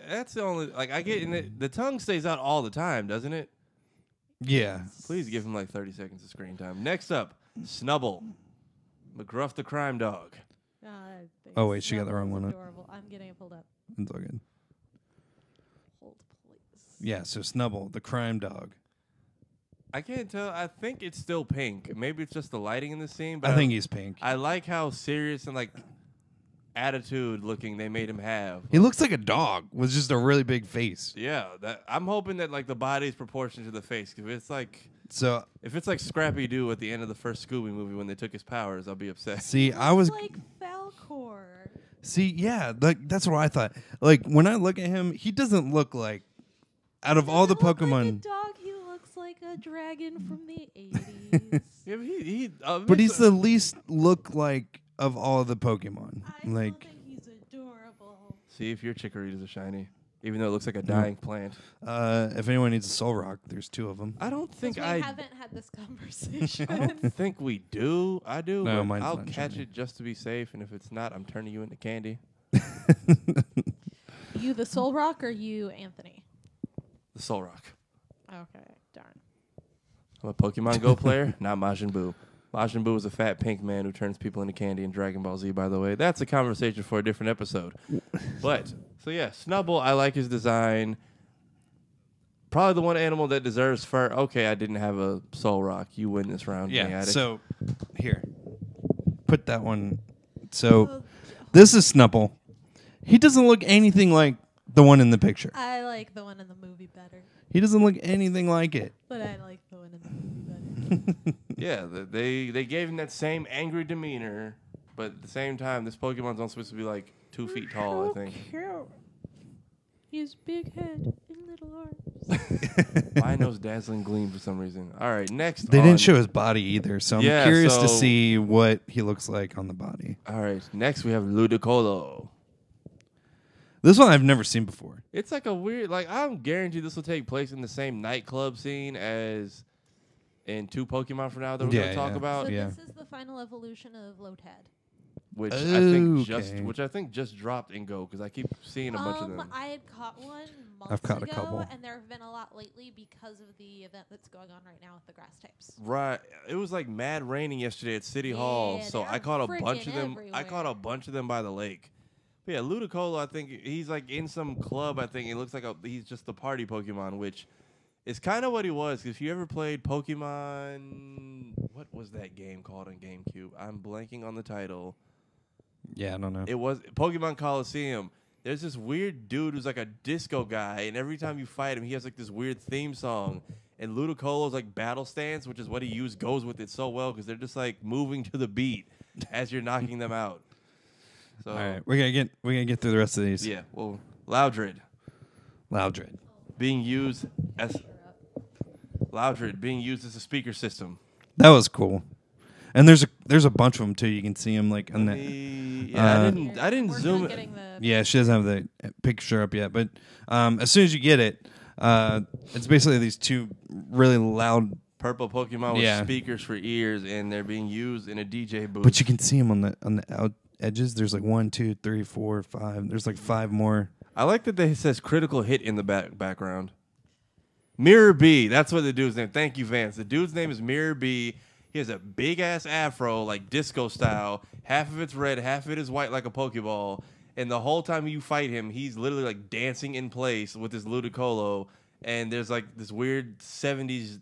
that's the only... Like, I get... the tongue stays out all the time, doesn't it? Yeah. Please give him like 30 seconds of screen time. Next up, Snubble. McGruff the crime dog. Oh, wait, she got the wrong one up. Adorable. I'm getting it pulled up. It's all good. Hold, please. Yeah, so Snubble, the crime dog. I can't tell. I think it's still pink. Maybe it's just the lighting in the scene. But I think he's pink. I like how serious and like attitude looking they made him have. He looks like a dog with just a really big face. Yeah, I'm hoping that like the body is proportioned to the face. If it's like Scrappy Doo at the end of the first Scooby movie when they took his powers, I'll be upset. See, I was like Falcor. See, yeah, that's what I thought. Like when I look at him, he doesn't look like out of all the Pokemon. Like a dog, he looks like a dragon from the 80s. Yeah, but he's the least look like of all the Pokemon. I still think he's adorable. See if your Chikorita's a shiny, even though it looks like a dying plant. If anyone needs a Soul Rock, there's 2 of them. I don't think we haven't had this conversation. I don't think we do. I do. No, but mine's I'll not catch shiny. it just to be safe, and if it's not, I'm turning you into candy. You the Soul Rock or you Anthony? The Soul Rock. Okay, darn. I'm a Pokemon Go player, not Majin Buu. Majin Buu is a fat pink man who turns people into candy in Dragon Ball Z, by the way. That's a conversation for a different episode. But, so yeah, Snubble, I like his design. Probably the one animal that deserves fur. Okay, I didn't have a Soul Rock. You win this round. Yeah, Addict. so here. Put that one. So this is Snubble. He doesn't look anything like the one in the picture. I like the one in the movie better. He doesn't look anything like it. But I like the one in the movie better. Yeah, they gave him that same angry demeanor, but at the same time, this Pokemon's not supposed to be like 2 feet tall, I think. Cute. He has big head and little arms. Mine knows Dazzling Gleam for some reason. All right, next. They didn't show his body either, so I'm Yeah, curious to so- see what he looks like on the body. All right, next we have Ludicolo. This one I've never seen before. It's like a weird, like I'm guaranteed this will take place in the same nightclub scene as in 2 Pokemon from now that we're Yeah, going to talk yeah. about. So Yeah. this is the final evolution of Lotad. which I think just dropped in Go because I keep seeing a bunch of them. I had caught one months I've caught ago, a couple. and there have been a lot lately because of the event that's going on right now with the grass types. Right, it was like mad raining yesterday at City Hall, so I caught a bunch of them. Everywhere. I caught a bunch of them by the lake. But yeah, Ludicolo, I think he's like in some club. I think it looks like he's just the party Pokemon, which is kind of what he was. If you ever played Pokemon, what was that game called on GameCube? I'm blanking on the title. Yeah, I don't know. It was Pokemon Coliseum. There's this weird dude who's like a disco guy, and every time you fight him, he has like this weird theme song. And Ludicolo's like battle stance, which is what he used, goes with it so well because they're just like moving to the beat as you're knocking them out. So, all right, we're gonna get through the rest of these. Yeah, well, Loudred being used as a speaker system. That was cool. And there's a bunch of them too. You can see them like on I didn't zoom it. Yeah, she doesn't have the picture up yet, but as soon as you get it, it's basically these two really loud purple Pokemon with speakers for ears, and they're being used in a DJ booth. But you can see them on the out edges. There's like 1, 2, 3, 4, 5. There's like 5 more. I like that it says critical hit in the background. Mirror B, that's what the dude's name. Thank you, Vance. The dude's name is Mirror B. He has a big ass afro, like disco style. Half of it's red, half of it is white, like a Pokeball. And the whole time you fight him, he's literally like dancing in place with his Ludicolo. And there's like this weird 70s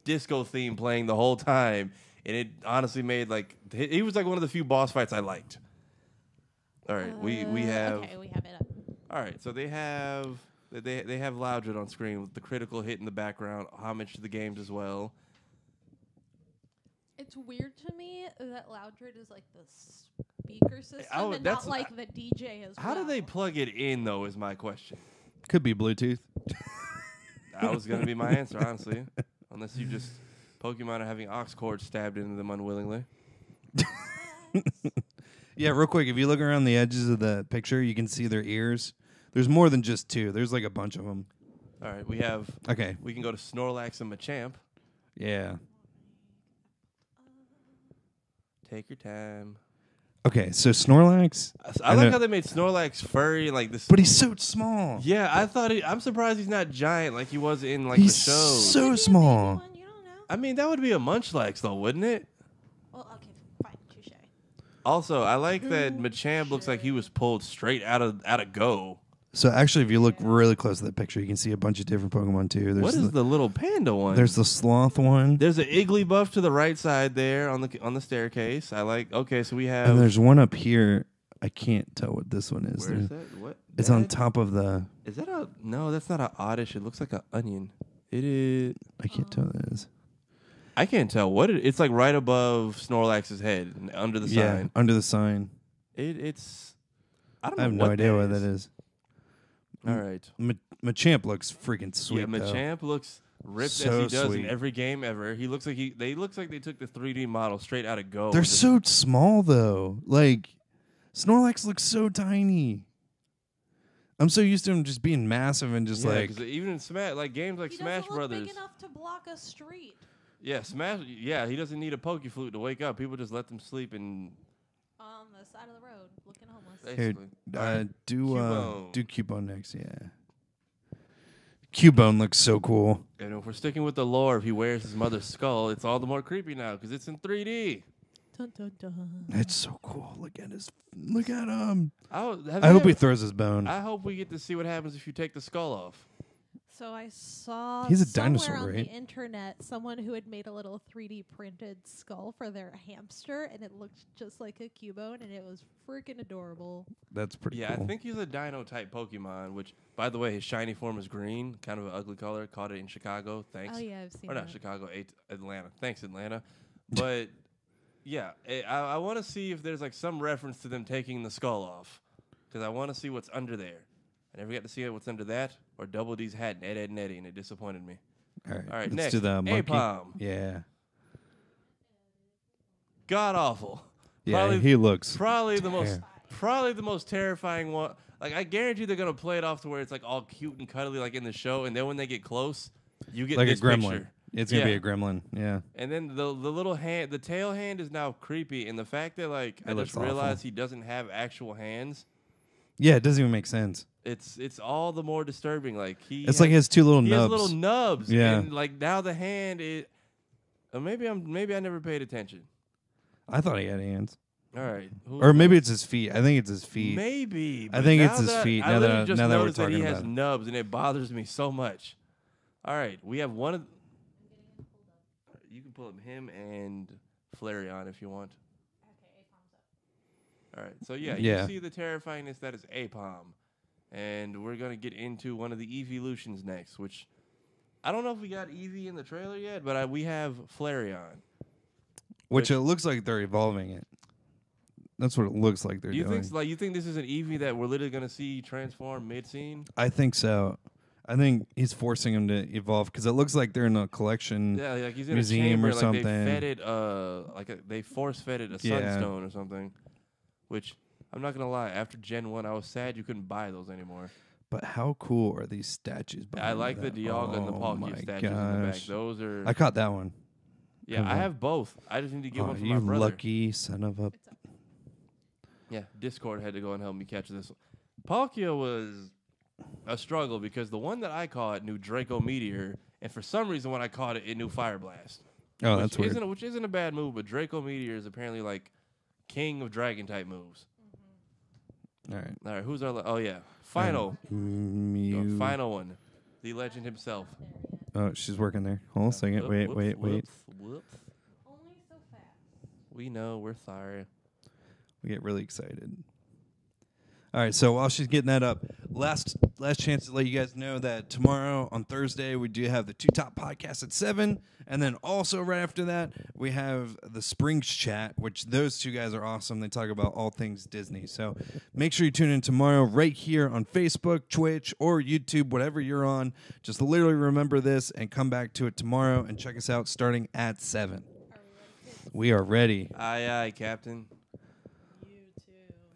disco theme playing the whole time. And it honestly made like he was like one of the few boss fights I liked. All right, we have. Okay, we have it up. All right, so they have Loudred on screen with the critical hit in the background, homage to the games as well. It's weird to me that Loudred is like the speaker system and not like the DJ as well. How do they plug it in though? Is my question. Could be Bluetooth. That was gonna be my answer, honestly, unless you just Pokemon are having aux cords stabbed into them unwillingly. Yeah, real quick, if you look around the edges of the picture, you can see their ears. There's more than just 2. There's like a bunch of them. All right, we have. Okay. We can go to Snorlax and Machamp. Yeah. Take your time. Okay, so Snorlax. I like how they made Snorlax furry and like this. But he's so small. Yeah, I'm surprised he's not giant like he was in like the shows. He's so small. You don't know. I mean, that would be a Munchlax though, wouldn't it? Well, okay, fine, touche. Also, I like that Machamp looks like he was pulled straight out of Go. So actually, if you look really close at that picture, you can see a bunch of different Pokemon too. What is the little panda one? There's the sloth one. There's an Igglybuff to the right side there on the staircase. I like. Okay, so we have. And there's one up here. I can't tell what this one is. Where is that? What? It's on top of the. Is that a? No, that's not an Oddish. It looks like an onion. It is. I can't tell what it is. I can't tell what it. It's like right above Snorlax's head, under the sign. Yeah, under the sign. It's. I don't know. I have no idea what that is. All right. Machamp looks freaking sweet. Yeah, Machamp looks ripped so as he does sweet. in every game ever. He looks like they took the 3D model straight out of Go. They're so small though. Like Snorlax looks so tiny. I'm so used to him just being massive and just like even in Smash, like games like he Smash doesn't look Brothers. Big enough to block a street. Yeah, Smash. Yeah, he doesn't need a Pokeflute to wake up. People just let them sleep and. On the side of the road, looking homeless. Basically. Do Cubone next, yeah. Cubone looks so cool. And if we're sticking with the lore, if he wears his mother's skull, it's all the more creepy now because it's in 3D. Dun, dun, dun. It's so cool. Look at him. I hope he throws his bone. I hope we get to see what happens if you take the skull off. So I saw He's a somewhere dinosaur, on right? the internet someone who had made a little 3D printed skull for their hamster, and it looked just like a Cubone, and it was freaking adorable. That's pretty Yeah, cool. I think he's a dino type Pokemon, which, by the way, his shiny form is green, kind of an ugly color. Caught it in Chicago. Thanks. Oh yeah, I've seen Or that. not Chicago, Atlanta. Thanks, Atlanta. But yeah, I want to see if there's like some reference to them taking the skull off, because I want to see what's under there. I never got to see what's under that or Double D's hat and Ed, and Eddie, and it disappointed me. All right, let's next. do the monkey. Apom. Yeah. God awful. Yeah, he looks probably the most terrifying one. Like I guarantee they're gonna play it off to where it's like all cute and cuddly like in the show, and then when they get close, you get like this a gremlin. picture. It's gonna be a gremlin. Yeah. And then the little hand, the tail hand is now creepy, and the fact that like I just realized he doesn't have actual hands. Yeah, it doesn't even make sense. It's all the more disturbing. Like it's like he has two little nubs. He has little nubs. Yeah. And like now the hand is. Maybe I never paid attention. I thought he had hands. All right. Or maybe it's his feet. I think it's his feet. Maybe. I think it's his feet. Now that we're talking about it. He has nubs, and it bothers me so much. All right, we have one of. You can pull up him and Flareon if you want. Okay, Apom's up. All right, so you see the terrifyingness that is Apom, and we're gonna get into one of the evolutions next, which I don't know if we got Eevee in the trailer yet, but we have Flareon, which it looks like they're evolving it. That's what it looks like they're doing. You think this is an Eevee that we're literally gonna see transform mid-scene? I think so. I think he's forcing him to evolve because it looks like they're in a collection like he's in museum a chamber, or something. They force-fed it a sunstone or something. Which, I'm not going to lie, after Gen 1, I was sad you couldn't buy those anymore. But how cool are these statues? I like the Dialga and the Palkia statues in the back. Those are... I caught that one. Yeah, I have both. I just need to get one for my brother. You lucky son of a... Yeah, Discord had to go and help me catch this one. Palkia was a struggle because the one that I caught knew Draco Meteor, and for some reason when I caught it, it knew Fire Blast. Oh, that's weird. Which isn't a bad move, but Draco Meteor is apparently like king of dragon type moves. Mm-hmm. All right. Who's our? Oh yeah, final. Mew. Final one, the legend himself. Oh, she's working there. Hold on a second. Wait. Whoops. Only so fast. We know. We're sorry. We get really excited. All right, so while she's getting that up, last chance to let you guys know that tomorrow on Thursday we do have the Two Top podcast at 7, and then also right after that we have the Springs Chat, which those two guys are awesome. They talk about all things Disney. So make sure you tune in tomorrow right here on Facebook, Twitch, or YouTube, whatever you're on. Just literally remember this and come back to it tomorrow and check us out starting at 7. We are ready. Aye, aye, Captain.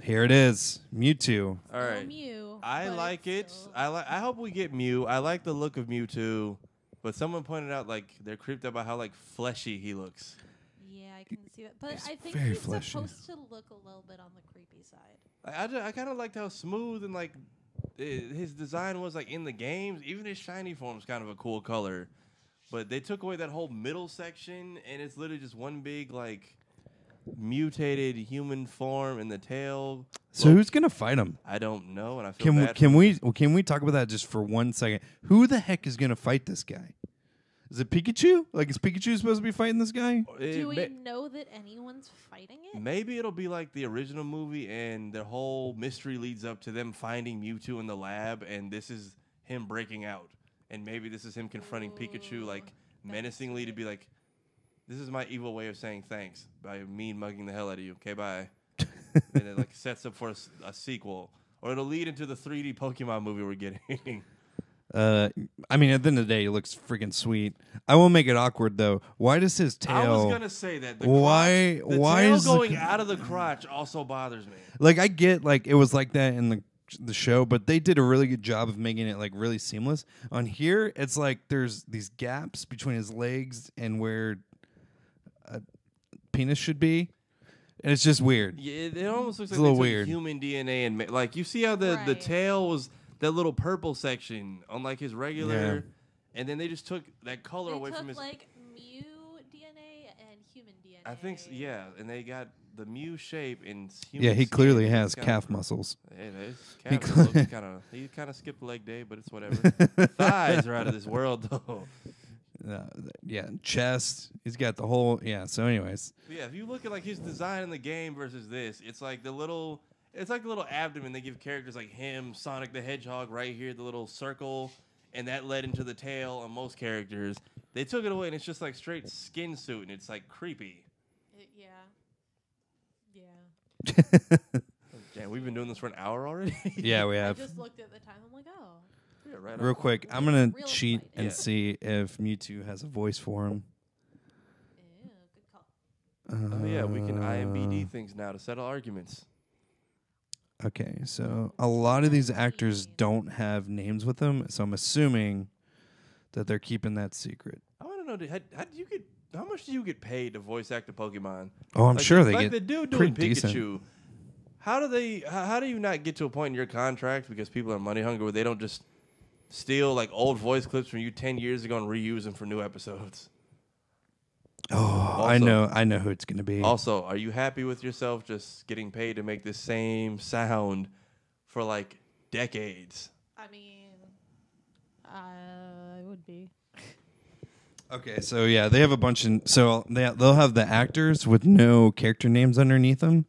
Here it is, Mewtwo. All right, Mew. I like it. I hope we get Mew. I like the look of Mewtwo, but someone pointed out like they're creeped out by how like fleshy he looks. Yeah, I can see that, but I think very he's fleshy. supposed to look a little bit on the creepy side. I kind of liked how smooth and like his design was like in the games. Even his shiny form's kind of a cool color, but they took away that whole middle section, and it's literally just one big like mutated human form in the tail. So who's gonna fight him? I don't know, and I feel bad. Can we talk about that just for 1 second? Who the heck is gonna fight this guy? Is it Pikachu? Like, is Pikachu supposed to be fighting this guy? Do we know that anyone's fighting it? Maybe it'll be like the original movie, and the whole mystery leads up to them finding Mewtwo in the lab, and this is him breaking out, and maybe this is him confronting Pikachu like menacingly to be like, "This is my evil way of saying thanks by mean mugging the hell out of you. Okay, bye." And it like sets up for a sequel, or it'll lead into the 3D Pokemon movie we're getting. I mean, at the end of the day, it looks freaking sweet. I won't make it awkward though. Why does his tail? I was gonna say that. The why tail is going out of the crotch also bothers me. Like, I get like it was like that in the show, but they did a really good job of making it like really seamless. On here, it's like there's these gaps between his legs and where a penis should be. And it's just weird. Yeah, it almost looks it's like a little they took weird. Human DNA and like you see how the tail was that little purple section on like his regular, and then they just took that color away from his. Like Mew DNA and human DNA. I think so, yeah, and they got the Mew shape in human. Yeah, he skin. clearly has calf muscles. Hey, he kind of skipped leg day, but it's whatever. Thighs are out of this world though. Chest. He's got the whole. Yeah. So, anyways. Yeah, if you look at like his design in the game versus this, it's like the little abdomen they give characters like him, Sonic the Hedgehog, right here, the little circle, and that led into the tail on most characters. They took it away, and it's just like straight skin suit, and it's like creepy. Yeah. Damn, we've been doing this for an hour already. Yeah, we have. I just looked at the time. I'm like, oh. Yeah, right Real quick, I'm gonna cheat exciting. and see if Mewtwo has a voice for him. Ew, good call. Oh yeah, we can IMBD things now to settle arguments. Okay, so a lot of these actors don't have names with them, so I'm assuming that they're keeping that secret. I want to know. How much do you get paid to voice act a Pokemon? Oh, I'm sure they like get the dude pretty doing Pikachu. decent. How do you not get to a point in your contract because people are money hungry where they don't just steal like old voice clips from you 10 years ago and reuse them for new episodes? Oh, Also, I know who it's going to be. Also, are you happy with yourself just getting paid to make the same sound for like decades? I mean, I would be. Okay, so yeah, they have a bunch of they'll have the actors with no character names underneath them.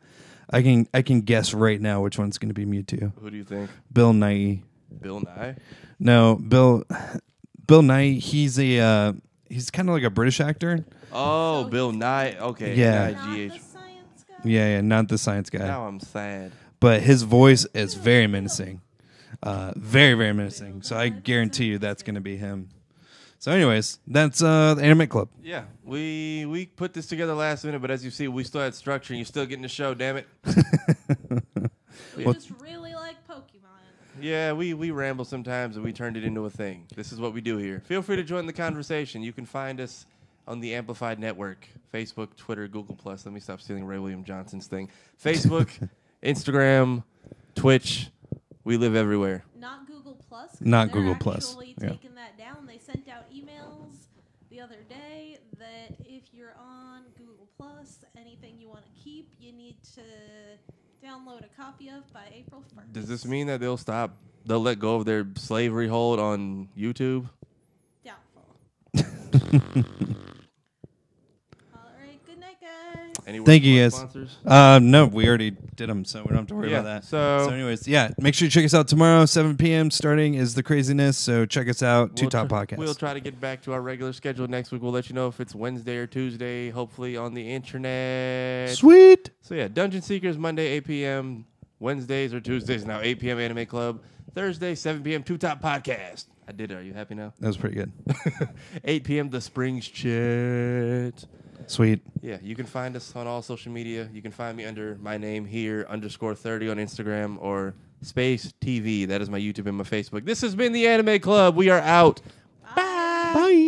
I can guess right now which one's going to be Mewtwo. Who do you think? Bill Nye. Bill Nye? No, Bill Nye. He's kind of like a British actor. Oh, So Bill Nye. Okay. Yeah. Not N-I-G-H. the science guy. Yeah, not the science guy. Now I'm sad. But his voice is very menacing. Very, very menacing. So I guarantee you that's going to be him. So anyways, that's the Anime Club. Yeah, we put this together last minute, but as you see, we still had structure, and you're still getting the show, damn it. We just really like Pokemon. Yeah, we ramble sometimes, and we turned it into a thing. This is what we do here. Feel free to join the conversation. You can find us on the Amplified Network, Facebook, Twitter, Google+. Let me stop stealing Ray William Johnson's thing. Facebook, Instagram, Twitch. We live everywhere. Not Google Plus. Not Google Plus. Actually Yeah. taking that down. They sent out emails the other day that if you're on Google Plus, anything you want to keep, you need to download a copy of by April 1st. Does this mean that they'll let go of their slavery hold on YouTube? Doubtful. All right. Good night, guys. Any Thank you, words guys. for sponsors? No, we already did them, so we don't have to worry Yeah, about that. so- anyways, yeah, make sure you check us out tomorrow, 7 p.m. starting is the craziness. So check us out, Two Top Podcast. We'll try to get back to our regular schedule next week. We'll let you know if it's Wednesday or Tuesday, hopefully on the internet. Sweet. So yeah, Dungeon Seekers, Monday, 8 p.m. Wednesdays or Tuesdays now, 8 p.m. Anime Club. Thursday, 7 p.m. Two Top Podcast. I did it. Are you happy now? That was pretty good. 8 p.m. The Springs Chat. Sweet. Yeah, you can find us on all social media. You can find me under my name here, _30 on Instagram, or Space TV. That is my YouTube and my Facebook. This has been the Anime Club. We are out. Bye. Bye.